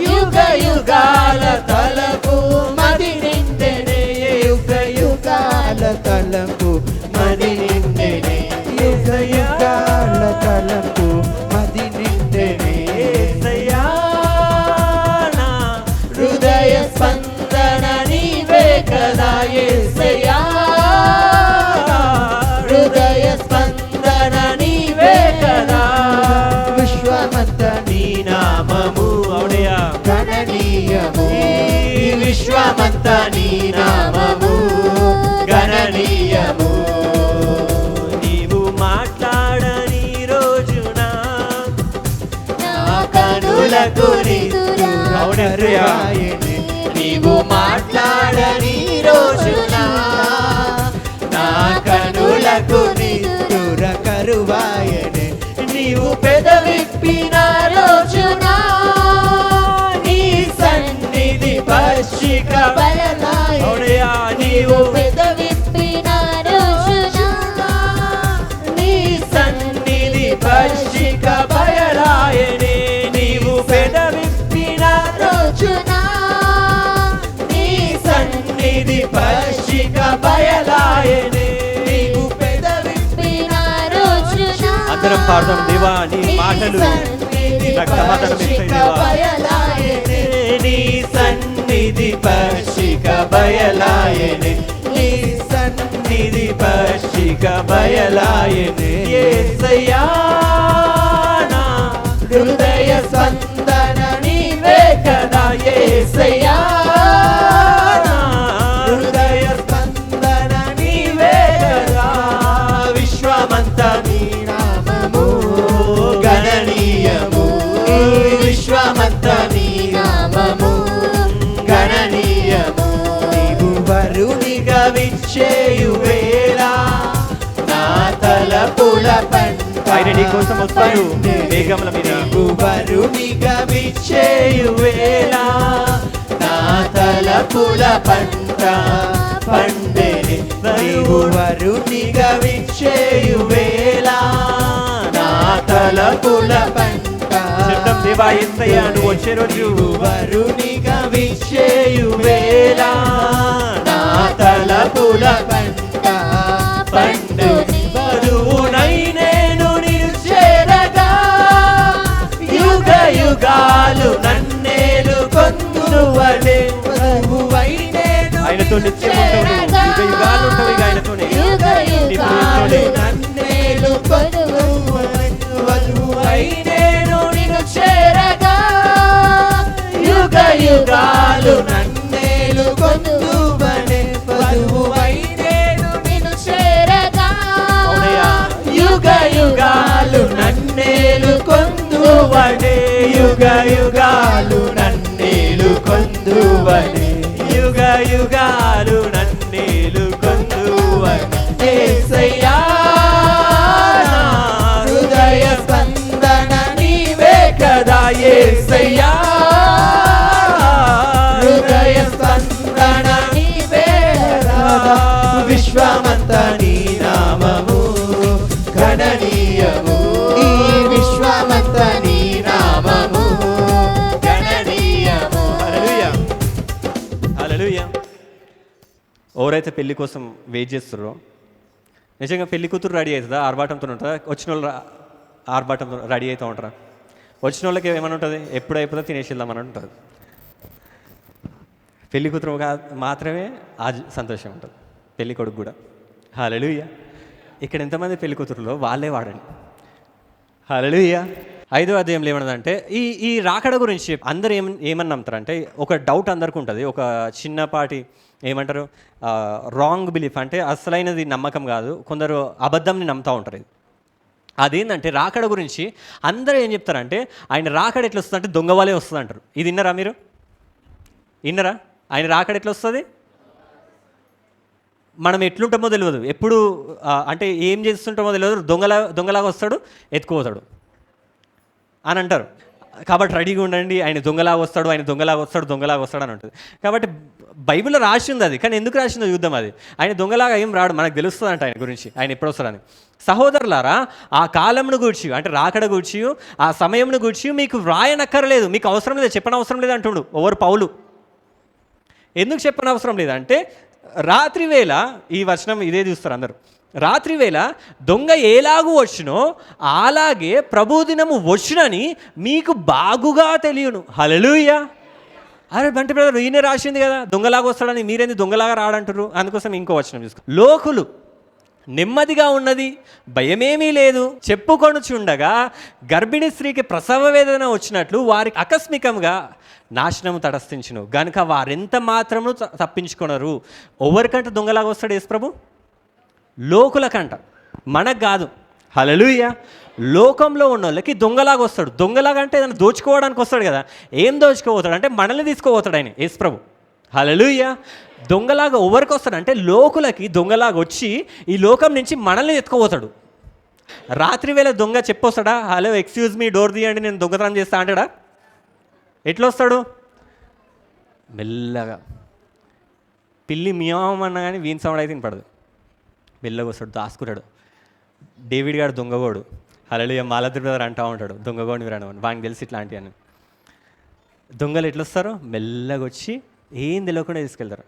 Speaker 1: యుగ యుగాల తలపు మది నిండెనే, యుగ యుగాల తలపు మది నిండెనే, యుగ యుగాల తలపు మది నిండెనే. యేసయ్యా నా హృదయ స్పందన నీవే కదా, యేసయ్యా హృదయ స్పందన నీవే కదా, విశ్వమంతా నీ నామము గణనీయము, విశ్వమంతా నీ నామము గణనీయము. నీవు మాట్లాడని రోజున నా కనులకు నిద్దురాయెనే, నీవు మాట్లాడని రోజున నా కనులకు నిద్దుర కరువాయెనే, నీవు పెదవిప్పిన రోజున నీ సన్నిధి పచ్చిక బయలాయెనే, నీవు పెదవిప్పిన రోజున నీ సన్నిధి పచ్చిక బయలాయెనే, నీవు పెదవిప్పిన రోజున నీ సన్నిధి పచ్చిక బయలాయెనే, నీవు పెదవిప్పిన రోజున. అందరం పాడదాం, దేవా నీ మాటలు బయలాయెనే, నీ సన్నిధి పచ్చిక బయలాయెనే, నీ సన్నిధి పచ్చిక బయలాయెనే. యేసయ్యా నా హృదయ స్పందన నీవే కదా, యేసయ్యా నా హృదయ స్పందన నీవే కదా, విశ్వమంతా నీ నామము గణనీయము, విశ్వమంతా నీ నామము గణనీయము. నీవు వరునిగా విచ్చేయు వేళ నా తలపుల పంట ఆయన నీ కోసం వస్తాడు మేఘముల మీద, నీవు వరునిగా విచ్చేయు వేళ నా తలపుల పంట పండెనే, నీవు వరునిగా విచ్చేయు వేళ నా తలపుల పంట. చెప్తాం దేవా యేసయ్యా నువ్వు వచ్చే రోజు వరునిగా విచ్చేయు వేళ నా తలపుల పంట పండెనే, వధువునై నేను నిన్ను చేరగా యుగ యుగాలు నన్నేలు ఆయనతో నిత్యం ఉంటావు, యుగ యుగాలు ఉంటావు ఇక ఆయనతోనే.
Speaker 2: యుగ యుగాలు నన్నేలు వధువై నేను నిన్ను చేరగా, యుగ యుగాలు నన్నేలు వధువనే వధువై నేను నిన్ను చేరగా, యుగ యుగాలు నన్నేలు కొందువనే, యుగ యుగాలు నన్నేలు కొందువనే, యుగ యుగాలు నన్నేలు కొందువనే. యేసయ్యా నా హృదయ స్పందన నీవే కదా, యేసయ్యా హృదయ స్పందన నీవే కదా, విశ్వమంత నీ నామము గణనీయము, ఈ విశ్వమంత నీ నామము గణనీయము.
Speaker 1: హల్లెలూయా, హల్లెలూయా. ఎవరైతే పెళ్లి కోసం వెయిట్ చేస్తున్నారో, నిజంగా పెళ్లి కూతురు రెడీ అవుతుందా? ఆర్భాటంతో ఉంటుందా? వచ్చిన వాళ్ళు ఆర్భాటంతో రెడీ అవుతూ ఉంటారా? వచ్చిన వాళ్ళకి ఏమైనా ఉంటుంది, ఎప్పుడు అయిపోతుందో తినేసి వెళ్దామని ఉంటుంది. పెళ్లి కూతురు మాత్రమే ఆ సంతోషం ఉంటుంది, పెళ్లి కొడుకు కూడా. హల్లెలూయా. ఇక్కడ ఎంతమంది పెళ్లి కూతురులో వాళ్ళే వాడండి. హల్లెలూయా. 5వ అధ్యాయంలో ఏమన్నదంటే ఈ రాకడ గురించి అందరూ ఏమని నమ్ముతారంటే, ఒక డౌట్ అందరికీ ఉంటుంది, ఒక చిన్నపాటి ఏమంటారు రాంగ్ బిలీఫ్, అంటే అసలైనది నమ్మకం కాదు, కొందరు అబద్ధంని నమ్ముతూ ఉంటారు. ఇది అదేంటంటే రాకడ గురించి అందరూ ఏం చెప్తారంటే, ఆయన రాకడ ఎట్లా వస్తుంది అంటే దొంగ వాళ్ళే వస్తుంది అంటారు. ఇది విన్నరా మీరు? విన్నరా? ఆయన రాకడ ఎట్లా వస్తుంది? మనం ఎట్లుంటామో తెలియదు, ఎప్పుడు అంటే ఏం చేస్తుంటామో తెలియదు, దొంగలాగా వస్తాడు, ఎత్తుకుపోతాడు అని అంటారు. కాబట్టి రెడీగా ఉండండి, ఆయన దొంగలాగా వస్తాడు, ఆయన దొంగలాగా వస్తాడు, దొంగలాగా వస్తాడు అని ఉంటుంది. కాబట్టి బైబిల్లో రాసి ఉంది అది, కానీ ఎందుకు రాసిందో చూద్దాం. అది ఆయన దొంగలాగా ఏం రాడు, మనకు తెలుస్తుంది అంట ఆయన గురించి, ఆయన ఎప్పుడు వస్తాడని. సహోదరులారా, ఆ కాలంను గూర్చి అంటే రాకడ గూర్చి, ఆ సమయంను గూర్చి మీకు వ్రాయనక్కర్లేదు, మీకు అవసరం లేదు, చెప్పనవసరం లేదు అంటుడు ఎవరు? పౌలు. ఎందుకు చెప్పనవసరం లేదంటే, రాత్రి వేళ, ఈ వచనం ఇదే చూస్తారు అందరూ, రాత్రి వేళ దొంగ ఎలాగూ వచ్చునో అలాగే ప్రభుదినము వచ్చునని మీకు బాగుగా తెలియను. హల్లెలూయా. అరే బంటి బ్రదర్, ఈయన రాసింది కదా దొంగలాగా వస్తాడని, మీరేంది దొంగలాగా రాడంటారు? అందుకోసం ఇంకో వచనం చూసుకో. లోకులు నెమ్మదిగా ఉన్నది, భయమేమీ లేదు చెప్పుకొనుచుండగా గర్భిణీ స్త్రీకి ప్రసవ వేదన వచ్చినట్లు వారికి ఆకస్మికంగా నాశనము తటస్థించును గనుక వారెంత మాత్రము తప్పించుకున్నారు. ఎవరికంటే దొంగలాగా వస్తాడు యేసు ప్రభు? లోకులకంట, మనకు కాదు. హల్లెలూయా. లోకంలో ఉన్న వాళ్ళకి దొంగలాగా వస్తాడు. దొంగలాగా అంటే ఏదైనా దోచుకోవడానికి వస్తాడు కదా. ఏం దోచుకోపోతాడు అంటే మనల్ని తీసుకోపోతాడు ఆయన యేసు ప్రభు. హల్లెలూయా. దొంగలాగా ఎవరికి వస్తాడంటే లోకులకి దొంగలాగా వచ్చి ఈ లోకం నుంచి మనల్ని ఎత్తుకోపోతాడు. రాత్రి వేళ దొంగ చెప్పొస్తాడా, హలో ఎక్స్క్యూజ్ మీ డోర్ తీయండి నేను దొంగతనం చేస్తా అంటాడా? ఎట్లా వస్తాడు? మెల్లగా. పిల్లి మియాం అన్నా కానీ వీన్ సౌండ్ అయితే వినపడదు. మెల్లగా వస్తాడు, దాసుకుంటాడు. డేవిడ్ గారు దొంగగోడు. హల్లెలూయా. మాలద్రి బ్రదర్ అంటూ ఉంటాడు దొంగగోడిని వినడం, వానికి తెలిసి ఇట్లాంటి అని. దొంగలు ఎట్లా వస్తారు? మెల్లగా వచ్చి ఏం తెలియకుండా తీసుకెళ్తారు.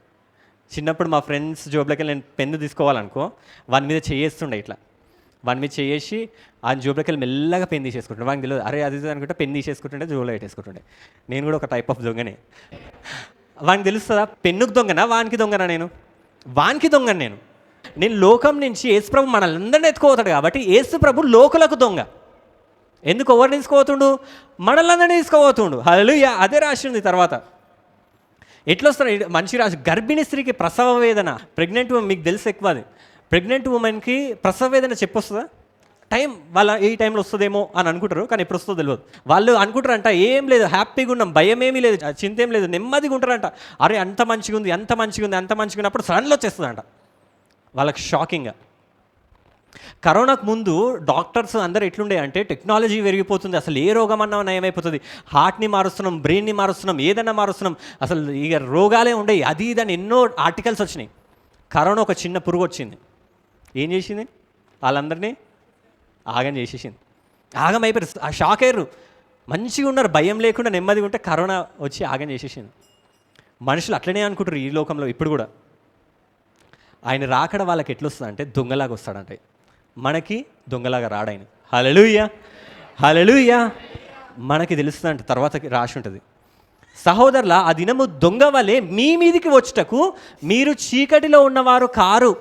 Speaker 1: చిన్నప్పుడు మా ఫ్రెండ్స్ జోబులకి నేను పెన్ను తీసుకోవాలనుకో, వాని మీద చేస్తుండే ఇట్లా, వాని మీద చేసి ఆ జోబులకి వెళ్ళి మెల్లగా పెన్ తీసేసుకుంటుండే. వానికి తెలియదు, అరే అది అనుకుంటే పెన్ తీసేసుకుంటుండే, జోబులో పెట్టేసుకుంటుండే. నేను కూడా ఒక టైప్ ఆఫ్ దొంగనే. వానికి తెలుస్తుందా పెన్నుకు దొంగనా వానికి దొంగనా? వానికి దొంగను నేను. లోకం నుంచి యేసుప్రభు మనల్ని ఎత్తుకోతాడు కాబట్టి యేసుప్రభు లోకులకు దొంగ. ఎందుకు? ఎవరిని తీసుకోబోతుండు? మనల్ని తీసుకోబోతుండు. హల్లెలూయా. అదే రాసి ఉంది. తర్వాత ఎట్లా వస్తారు? మంచి రాసి, గర్భిణీ స్త్రీకి ప్రసవ వేదన. ప్రెగ్నెంట్ ఉమెన్ మీకు తెలుసు ఎక్కువ, అది ప్రెగ్నెంట్ ఉమెన్కి ప్రసవ వేదన చెప్పొస్తుందా? టైం వాళ్ళ ఈ టైంలో వస్తుందేమో అని అనుకుంటారు, కానీ ఎప్పుడు వస్తుందో తెలియదు. వాళ్ళు అనుకుంటారంట ఏం లేదు, హ్యాపీగా ఉన్నాం, భయం ఏమీ లేదు, చింత ఏం లేదు, నెమ్మదిగా ఉంటారంట. అరే అంత మంచిగా ఉంది, అంత మంచిగా ఉంది, అంత మంచిగా ఉన్నప్పుడు సడన్లో వచ్చేస్తుందంట వాళ్ళకి షాకింగ్గా. కరోనాకు ముందు డాక్టర్స్ అందరూ ఎట్లుండే అంటే టెక్నాలజీ పెరిగిపోతుంది, అసలు ఏ రోగం అన్నా నయమైపోతుంది, హార్ట్ని మారుస్తున్నాం, బ్రెయిన్ని మారుస్తున్నాం, ఏదన్నా మారుస్తున్నాం, అసలు ఇక రోగాలే ఉండేవి, అది ఇదని ఎన్నో ఆర్టికల్స్ వచ్చినాయి. కరోనా ఒక చిన్న పురుగు వచ్చింది, ఏం చేసింది? వాళ్ళందరినీ ఆగం చేసేసింది. ఆగం అయిపోయారు, ఆ షాక్ అయ్యారు. మంచిగా ఉన్నారు, భయం లేకుండా నెమ్మదిగా ఉంటే కరోనా వచ్చి ఆగం చేసేసింది. మనుషులు అట్లనే అనుకుంటారు ఈ లోకంలో ఇప్పుడు కూడా. ఆయన రాకడ వాళ్ళకి ఎట్లొస్తుంది అంటే దొంగలాగా వస్తాడంటే, మనకి దొంగలాగా రాడాయన. హల్లెలూయా, హల్లెలూయా. మనకి తెలుస్తుందంటే తర్వాత రాసి ఉంటుంది, సహోదరుల ఆ దినము దొంగ వలె మీ మీదికి వచ్చుటకు మీరు చీకటిలో ఉన్నవారు కారు.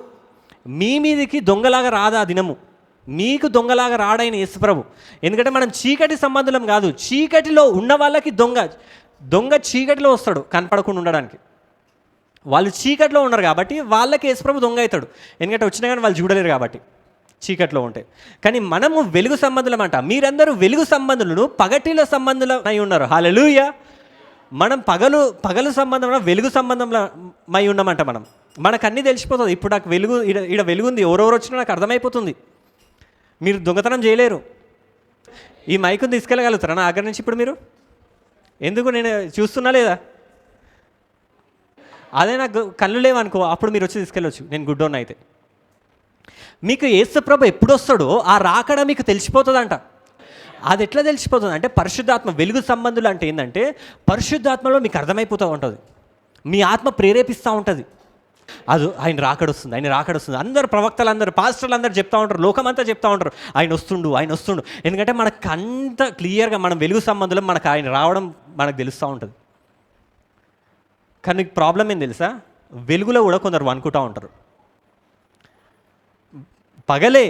Speaker 1: మీ మీదికి దొంగలాగా రాదు ఆ దినము, మీకు దొంగలాగా రాడైన యేసుప్రభు. ఎందుకంటే మనం చీకటి సంబంధులం కాదు, చీకటిలో ఉన్న వాళ్ళకి దొంగ చీకటిలో వస్తాడు కనపడకుండా ఉండడానికి. వాళ్ళు చీకటిలో ఉన్నారు కాబట్టి వాళ్ళకి యేసుప్రభు దొంగ అవుతాడు, ఎందుకంటే వచ్చినా కానీ వాళ్ళు చూడలేరు కాబట్టి చీకట్లో ఉంటాయి. కానీ మనము వెలుగు సంబంధులం అంట. మీరందరూ వెలుగు సంబంధులను పగటిలో సంబంధులు అయి ఉన్నారు. హల్లెలూయా. మనం పగలు సంబంధంలో వెలుగు సంబంధంలో మై ఉన్నామంట. మనకు అన్నీ తెలిసిపోతుంది. ఇప్పుడు నాకు వెలుగు ఈడ వెలుగుంది, ఎవరెవరు వచ్చినా నాకు అర్థమైపోతుంది. మీరు దొంగతనం చేయలేరు. ఈ మైకుని తీసుకెళ్ళగలుగుతారా నా దగ్గర నుంచి ఇప్పుడు మీరు? ఎందుకు నేను చూస్తున్నా లేదా? అదే నాకు కళ్ళు లేవనుకో, అప్పుడు మీరు వచ్చి తీసుకెళ్ళొచ్చు, నేను గుడ్డోన్న అయితే. మీకు యేసుప్రభు ఎప్పుడు వస్తాడో ఆ రాకడ మీకు తెలిసిపోతుందంట. అది ఎట్లా తెలిసిపోతుంది అంటే పరిశుద్ధాత్మ. వెలుగు సంబంధులు అంటే ఏంటంటే పరిశుద్ధాత్మలో మీకు అర్థమైపోతూ ఉంటుంది, మీ ఆత్మ ప్రేరేపిస్తూ ఉంటుంది. అది ఆయన రాకడొస్తుంది, ఆయన రాకడొస్తుంది. అందరు ప్రవక్తలు, అందరు పాస్టర్లు అందరూ చెప్తూ ఉంటారు, లోకమంతా చెప్తూ ఉంటారు ఆయన వస్తుండు. ఎందుకంటే మనకు అంత క్లియర్గా మనం వెలుగు సంబంధులు, మనకు ఆయన రావడం మనకు తెలుస్తూ ఉంటుంది. కానీ ప్రాబ్లం ఏం తెలుసా, వెలుగులో కూడా కొందరు వణుకుతూ ఉంటారు. పగలే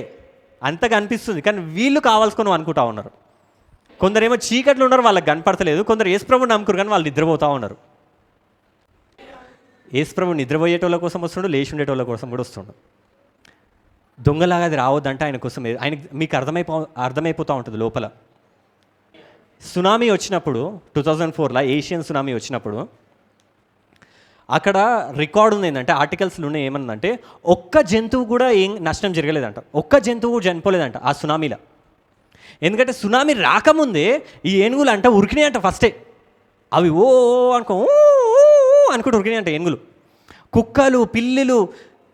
Speaker 1: అంతగా అనిపిస్తుంది కానీ వీళ్ళు కావాల్సుకొని అనుకుంటా ఉన్నారు. కొందరేమో చీకట్లు ఉన్నారు, వాళ్ళకి కనపడతలేదు. కొందరు యేసుప్రభుని నమ్ముకురు కానీ వాళ్ళు నిద్రపోతూ ఉన్నారు. యేసుప్రభు నిద్రపోయేటోళ్ళ కోసం వస్తుండు, లేచి ఉండేటోళ్ళ కోసం కూడా వస్తుండు. దొంగలాగా అది రావద్దంటే ఆయన కోసం ఆయన మీకు అర్థమైపోతూ ఉంటుంది లోపల. సునామీ వచ్చినప్పుడు 2004లో ఏషియన్ సునామీ వచ్చినప్పుడు అక్కడ రికార్డు ఉంది ఏంటంటే, ఆర్టికల్స్లో ఉన్నాయి ఏమన్నంటే, ఒక్క జంతువు కూడా ఏం నష్టం జరగలేదంట, ఒక్క జంతువు చనిపోలేదంట ఆ సునామీలో. ఎందుకంటే సునామీ రాకముందే ఈ ఏనుగులు అంట ఉరికినాయి అంట. ఫస్టే అవి ఓ అనుకుంటూ ఉరికినాయి అంట ఏనుగులు. కుక్కలు, పిల్లులు,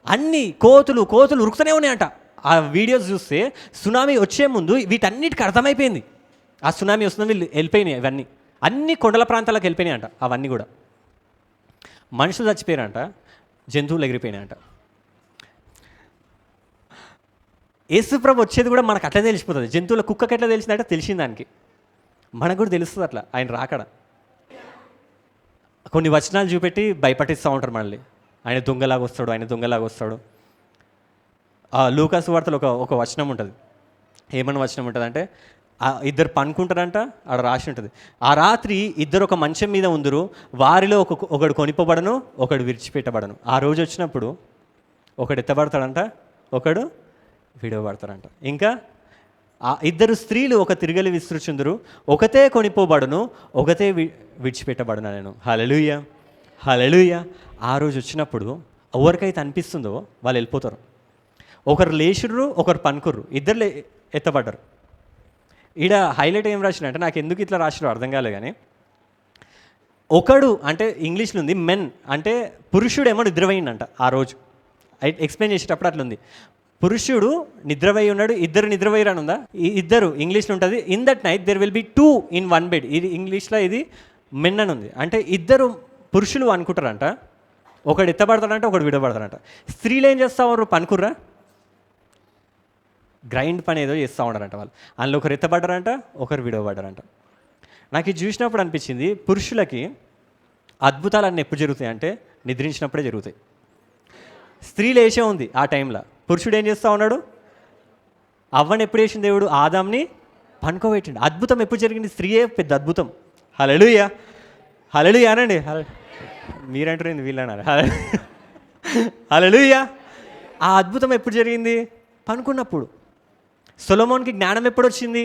Speaker 1: అన్నీ కోతులు ఉరుకుతూనే ఉన్నాయంట. ఆ వీడియోస్ చూస్తే సునామీ వచ్చే ముందు వీటన్నిటికి అర్థమైపోయింది ఆ సునామీ వస్తుందని. వీళ్ళు వెళ్ళిపోయినాయి, ఇవన్నీ అన్ని కొండల ప్రాంతాలకు వెళ్ళిపోయినాయి అంట. అవన్నీ కూడా మనుషులు చచ్చిపోయారంట, జంతువులు ఎగిరిపోయినాయంట. యేసుప్రభు వచ్చేది కూడా మనకు అట్లా తెలిసిపోతుంది. జంతువుల కుక్కకి ఎట్లా తెలిసిందంటే తెలిసిన దానికి మనకు కూడా తెలుస్తుంది అట్లా ఆయన రాకడ. కొన్ని వచనాలు చూపెట్టి భయపట్టిస్తూ ఉంటారు మనల్ని. ఆయన దొంగలాగా వస్తాడు. లూకా సువార్తలో ఒక వచనం ఉంటుంది. ఏమన్నా వచనం ఉంటుంది అంటే, ఇద్దరు పనుకుంటారంట, ఆడ రాసి ఉంటుంది, ఆ రాత్రి ఇద్దరు ఒక మంచం మీద ఉందరు, వారిలో ఒకడు కొనిపోబడను, ఒకడు విడిచిపెట్టబడను. ఆ రోజు వచ్చినప్పుడు ఒకడు ఎత్తబడతాడంట, ఒకడు విడవబడతాడంట. ఇంకా ఇద్దరు స్త్రీలు ఒక తిరగలి విస్తృచుందురు, ఒకతే కొనిపోబడును, ఒకతే విడిచిపెట్టబడును నేను. హల్లెలూయా. ఆ రోజు వచ్చినప్పుడు ఎవరికైతే అనిపిస్తుందో వాళ్ళు వెళ్ళిపోతారు. ఒకరు లేచుర్రు, ఒకరు పనుకుర్రు, ఇద్దరు ఎత్తబడ్డారు. ఈడ హైలైట్ ఏం రాసినంటే, నాకు ఎందుకు ఇట్లా రాసిరో అర్థం కాలే కానీ, ఒకడు అంటే ఇంగ్లీష్లో ఉంది మెన్ అంటే పురుషుడేమో నిద్రపోయిందంట ఆ రోజు. ఎక్స్ప్లెయిన్ చేసేటప్పుడు అట్లా ఉంది, పురుషుడు నిద్రపోయి ఉన్నాడు, ఇద్దరు నిద్రపోయిరని ఉందా, ఇద్దరు ఇంగ్లీష్లో ఉంటుంది. In that night there will be 2 in 1 bed. ఇది ఇంగ్లీష్లో ఇది మెన్ అని ఉంది. అంటే ఇద్దరు పురుషులు అనుకుంటారంట, ఒకడు ఎత్తబడతాడంట, ఒకడు విడబడతాడంట. స్త్రీలు ఏం చేస్తూ ఉన్నారు, పనుకుర్రా, గ్రైండ్ పని ఏదో చేస్తూ ఉన్నారంట వాళ్ళు. అందులో ఒకరు ఎత్తబడ్డారంట, ఒకరు విడవబడ్డారంట. నాకు ఇది చూసినప్పుడు అనిపించింది, పురుషులకి అద్భుతాలన్నీ ఎప్పుడు జరుగుతాయి అంటే నిద్రించినప్పుడే జరుగుతాయి. స్త్రీలు వేసే ఉంది ఆ టైంలో. పురుషుడు ఏం చేస్తూ ఉన్నాడు, అవ్వని ఎప్పుడు వేసిన దేవుడు ఆదాంని పనుకోబెట్టిండు. అద్భుతం ఎప్పుడు జరిగింది, స్త్రీయే పెద్ద అద్భుతం. హల్లెలూయా అనండి. మీరంటారు వీళ్ళన్నారు. హల్లెలూయా. ఆ అద్భుతం ఎప్పుడు జరిగింది, పనుకున్నప్పుడు. సొలొమోన్కి జ్ఞానం ఎప్పుడు వచ్చింది,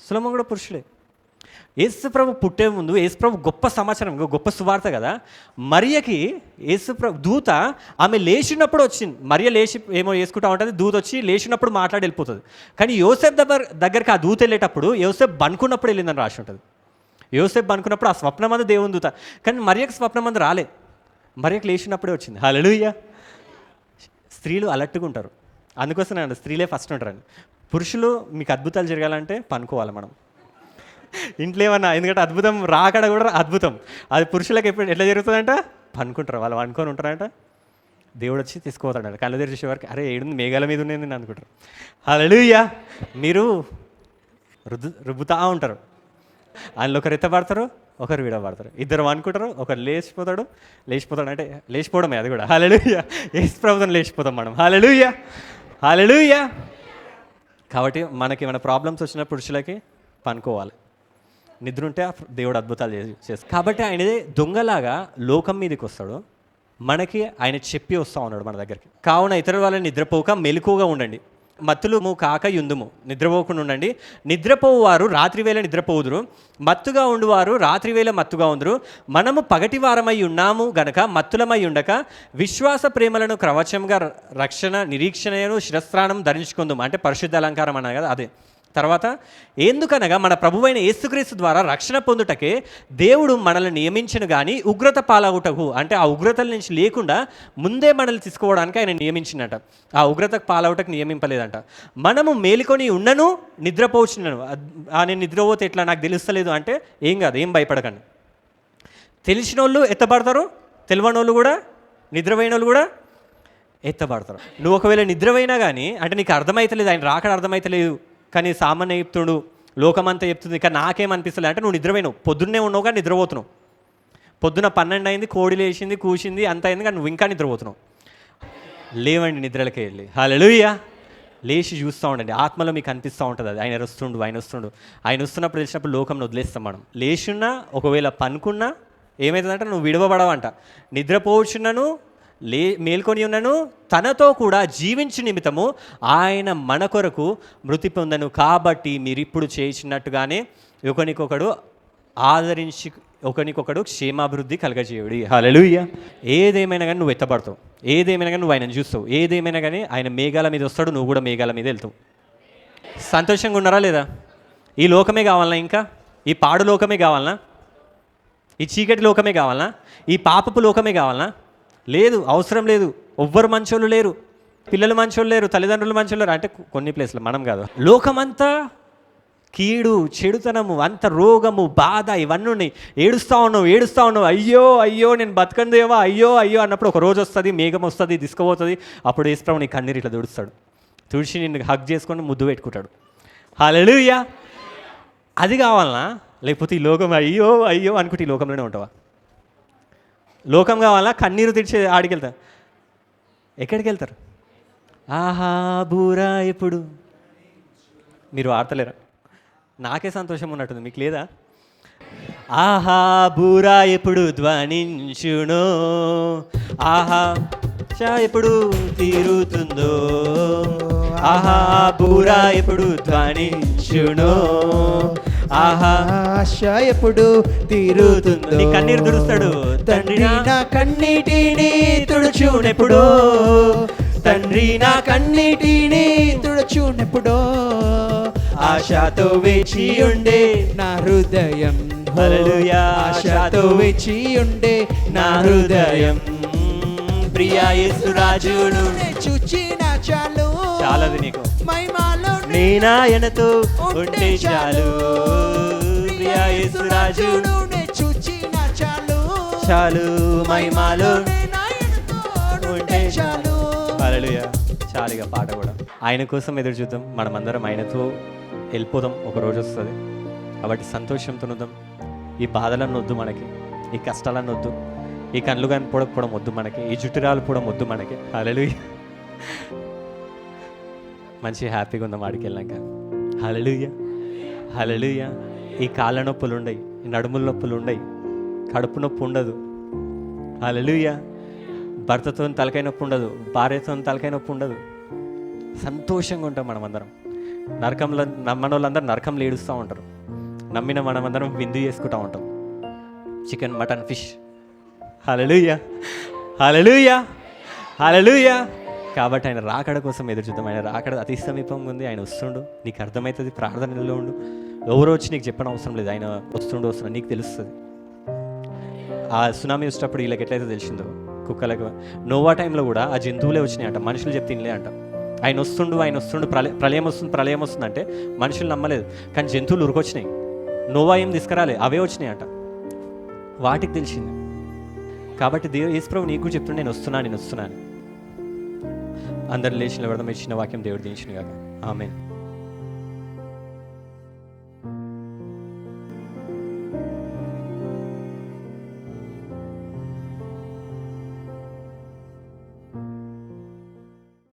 Speaker 1: సొలొమోన్ కూడా పురుషుడే. యేసుప్రభు పుట్టే ముందు యేసుప్రభు గొప్ప సమాచారం, గొప్ప సువార్త కదా. మరియకి యేసుప్రభు దూత ఆమె లేచినప్పుడు వచ్చింది. మరియ లేచి ఏమో వేసుకుంటా ఉంటుంది, దూత వచ్చి లేచినప్పుడు మాట్లాడి వెళ్ళిపోతుంది. కానీ యోసేపు దగ్గరికి ఆ దూత వెళ్ళేటప్పుడు యోసేపు బనుకున్నప్పుడు వెళ్ళిందని రాసి ఉంటుంది. యోసేపు బనుకున్నప్పుడు ఆ స్వప్నమందు దేవుని దూత, కానీ మరియకి స్వప్నమందు రాలే, మరియకి లేచినప్పుడే వచ్చింది. హల్లెలూయా. స్త్రీలు అలర్ట్గా ఉంటారు, అందుకోసం అండి స్త్రీలే ఫస్ట్ ఉంటారండి. పురుషులు మీకు అద్భుతాలు జరగాలంటే పనుకోవాలి మనం ఇంట్లో ఏమన్నా. ఎందుకంటే అద్భుతం రాకడ కూడా అద్భుతం, అది పురుషులకు ఎట్లా జరుగుతుందంట, పనుకుంటారు వాళ్ళు, అనుకొని ఉంటారంట. దేవుడు వచ్చి తీసుకుపోతాడు, కళ్ళు తెరిచే వరకు అరే ఏడుంది, మేఘాల మీద ఉండేది నేను అనుకుంటారు. హల్లెలూయా. మీరు రుబ్బుతా ఉంటారు, అందులో ఒకరు ఎత్తబడతారు, ఒకరు విడవబడతారు. ఇద్దరు అనుకుంటారు, ఒకరు లేచిపోతాడు అంటే లేచిపోవడమే అది కూడా. హల్లెలూయా. యేసు ప్రభువుతో లేచిపోతాం మనం. హల్లెలూయా, హల్లెలూయా. కాబట్టి మనకి మన ప్రాబ్లమ్స్ వచ్చిన పురుషులకి పనుకోవాలి, నిద్ర ఉంటే దేవుడు అద్భుతాలు చేస్తాడు. కాబట్టి ఆయనదే దొంగలాగా లోకం మీదకి వస్తాడు, మనకి ఆయన చెప్పి వస్తూ ఉన్నాడు మన దగ్గరికి. కావున ఇతరుల వాళ్ళని నిద్రపోక మెలకువగా ఉండండి, మత్తులు కాక యుందుము, నిద్రపోకుండా ఉండండి. నిద్రపోవారు రాత్రివేళ నిద్రపోవుదురు, మత్తుగా ఉండువారు రాత్రివేళ మత్తుగా ఉందరు. మనము పగటి వారమై ఉన్నాము గనక మత్తులమై ఉండక విశ్వాస ప్రేమలను కవచంగా రక్షణ నిరీక్షణను శిరస్త్రాణం ధరించుకుందాం. అంటే పరిశుద్ధ అలంకారం అన్నా కదా అదే. తర్వాత ఎందుకనగా మన ప్రభువైన యేసుక్రీస్తు ద్వారా రక్షణ పొందుటకే దేవుడు మనల్ని నియమించను కానీ ఉగ్రత పాలవుటకు, అంటే ఆ ఉగ్రతల నుంచి లేకుండా ముందే మనల్ని తీసుకోవడానికి ఆయన నియమించినట, ఆ ఉగ్రతకు పాలవుటకు నియమింపలేదంట. మనము మేలుకొని ఉన్నను నిద్రపోవచ్చున్నాను. నేను నిద్రపోతే ఎట్లా నాకు తెలుస్తలేదు అంటే ఏం కాదు, ఏం భయపడకండి. తెలిసిన వాళ్ళు ఎత్తబడతారు, తెలియని వాళ్ళు కూడా, నిద్రపోయిన వాళ్ళు కూడా ఎత్తబడతారు. నువ్వు ఒకవేళ నిద్రపోయినా కానీ అంటే నీకు అర్థమైతలేదు, ఆయన రాకడ అర్థమైతలేదు, కానీ సామాన్య చెప్తుడు, లోకమంతా చెప్తుంది, కానీ నాకేమనిపిస్తలేదు అంటే నువ్వు నిద్రపోయినావు. పొద్దున్నే ఉన్నావు కానీ నిద్రపోతున్నావు. పొద్దున 12 అయింది, కోడి లేచింది, కూసింది, అంత అయింది, కానీ నువ్వు ఇంకా నిద్రపోతున్నావు. లేవండి నిద్రలకే వెళ్ళి. హల్లెలూయా. లేచి చూస్తూ ఉండండి, ఆత్మలో మీకు అనిపిస్తూ ఉంటుంది అది ఆయన వస్తుండు. ఆయన వస్తున్నప్పుడు తెలిసినప్పుడు లోకంను వదిలేస్తాం మనం. లేచున్నా ఒకవేళ పనుకున్నా ఏమవుతుందంటే నువ్వు విడవబడవంట. నిద్రపోవచ్చున్నాను మేల్కొని ఉన్నాను, తనతో కూడా జీవించు నిమిత్తము ఆయన మన కొరకు మృతి పొందను. కాబట్టి మీరిప్పుడు చేయించినట్టుగానే ఒకరికొకడు ఆదరించి ఒకరికొకడు క్షేమాభివృద్ధి కలగజేయుడి. హల్లెలూయా. ఏదేమైనా కానీ నువ్వు ఎత్తబడతావు, ఏదేమైనా కానీ నువ్వు ఆయన చూస్తావు, ఏదేమైనా కానీ ఆయన మేఘాల మీద వస్తాడు, నువ్వు కూడా మేఘాల మీద వెళ్తావు. సంతోషంగా ఉన్నారా లేదా? ఈ లోకమే కావాలన్నా, ఇంకా ఈ పాడు లోకమే కావాలన్నా, ఈ చీకటి లోకమే కావాలన్నా, ఈ పాపపు లోకమే కావాలన్నా? లేదు, అవసరం లేదు. ఎవ్వరు మంచోళ్ళు లేరు, పిల్లలు మంచోళ్ళు లేరు, తల్లిదండ్రులు మంచోళ్ళు లేరు. అంటే కొన్ని ప్లేస్లో మనం కాదు, లోకమంతా కీడు, చెడుతనము, అంత రోగము, బాధ ఇవన్నీ ఉన్నాయి. ఏడుస్తూ ఉన్నావు, అయ్యో నేను బతకందేవా, అయ్యో అన్నప్పుడు ఒక రోజు వస్తుంది, మేఘం వస్తుంది, తీసుకుపోతుంది. అప్పుడు యేసుప్రభు నీ కన్నీరు ఇట్లా తుడుస్తాడు, తుడిచి నిన్ను హగ్ చేసుకొని ముద్దు పెట్టుకుంటాడు. హల్లెలూయా. అది కావాలనా? లేకపోతే ఈ లోకం అయ్యో అనుకుంటే ఈ లోకంలోనే ఉంటావా? లోకం కావాలా? కన్నీరు తెచ్చి ఆడికి వెళ్తారు. ఎక్కడికి వెళ్తారు? ఆహా బూరా ఎప్పుడు? మీరు ఆడతలేరా? నాకే సంతోషం ఉన్నట్టుంది, మీకు లేదా? ఆహా బూరా ఎప్పుడు ధ్వనించునో, ఆహా చా ఎప్పుడు తీరుతుందో, ఆహా బూరా ఎప్పుడు ధ్వనించునో, ఆహా
Speaker 2: ఆశ ఎప్పుడు తీరుతుందో.
Speaker 1: నీ కన్నీరు తుడుస్తాడు.
Speaker 2: తండ్రి నా కన్నీటిని తుడుచునెప్పుడో, తండ్రి నా కన్నీటిని తుడుచునెప్పుడో, ఆశతో వేచి ఉండే నా హృదయం.
Speaker 1: హల్లెలూయా.
Speaker 2: ఆశతో వేచి ఉండే నా హృదయం.
Speaker 1: ప్రియా యేసురాజును
Speaker 2: చూచిన చాలు,
Speaker 1: చాలది నీకు
Speaker 2: మహిమలో
Speaker 1: నేనాయనతో ఉంటే చాలు. ప్రియా యేసురాజును
Speaker 2: చూచిన చాలు,
Speaker 1: చాలు మహిమలో
Speaker 2: ఉంటే చాలు.
Speaker 1: హల్లెలూయా. చాలుగా పాట కూడా. ఆయన కోసం ఎదురు చూద్దాం, మనమందరం ఆయనతో వెళ్ళిపోదాం, ఒక రోజు వస్తుంది. కాబట్టి సంతోషంతో ఉందాం. ఈ బాధలను వద్దు మనకి, ఈ కష్టాలను వద్దు, ఈ కళ్ళు కనిపోవడం వద్దు మనకి, ఈ జుట్టు రాలిపోవడం వద్దు మనకి. హల్లెలూయా. మంచి హ్యాపీగా ఉందాం ఆడికి వెళ్ళాక. హల్లెలూయా, హల్లెలూయా. ఈ కాళ్ళ నొప్పులు ఉండయి, ఈ నడుముల నొప్పులు ఉండయి, కడుపు నొప్పి ఉండదు. హల్లెలూయా. భర్తతో తలకాయ నొప్పి ఉండదు, భార్యతో తలకాయ నొప్పి ఉండదు. సంతోషంగా ఉంటాం మనమందరం. నరకంలో నమ్మని వాళ్ళందరూ నరకంలో ఏడుస్తూ ఉంటారు, నమ్మిన మనమందరం విందు చేసుకుంటూ ఉంటాం, చికెన్ మటన్ ఫిష్. హల్లెలూయా, హల్లెలూయా, హల్లెలూయా. కాబట్టి ఆయన రాకడ కోసం ఎదురు చూద్దాం. ఆయన రాకడ అతి సమీపంగా ఉంది. ఆయన వస్తుండు, నీకు అర్థమవుతుంది. ప్రార్థనలో ఉండు, ఎవరో వచ్చి నీకు చెప్పడం అవసరం లేదు. ఆయన వస్తుండు నీకు తెలుస్తుంది. ఆ సునామీ వచ్చేటప్పుడు వీళ్ళకి ఎట్లయితే తెలిసిందో కుక్కలకు, నోవా టైంలో కూడా ఆ జంతువులే వచ్చినాయి అంట, మనుషులు చెప్తే తినలే అంట. ఆయన వస్తుండు, ప్రళయం వస్తుంది అంటే మనుషులు నమ్మలేదు, కానీ జంతువులు ఉరికొచ్చినాయి. నోవా ఏం తీసుకురాలే, అవే వచ్చినాయి అంట, వాటికి తెలిసింది. కాబట్టి యేసుప్రభు నీకు చెప్తుండే, నేను వస్తున్నాను. అందరు లేచిన పెడదాం. ఇచ్చిన వాక్యం దేవుడు దీవించును గాక. ఆమేన్.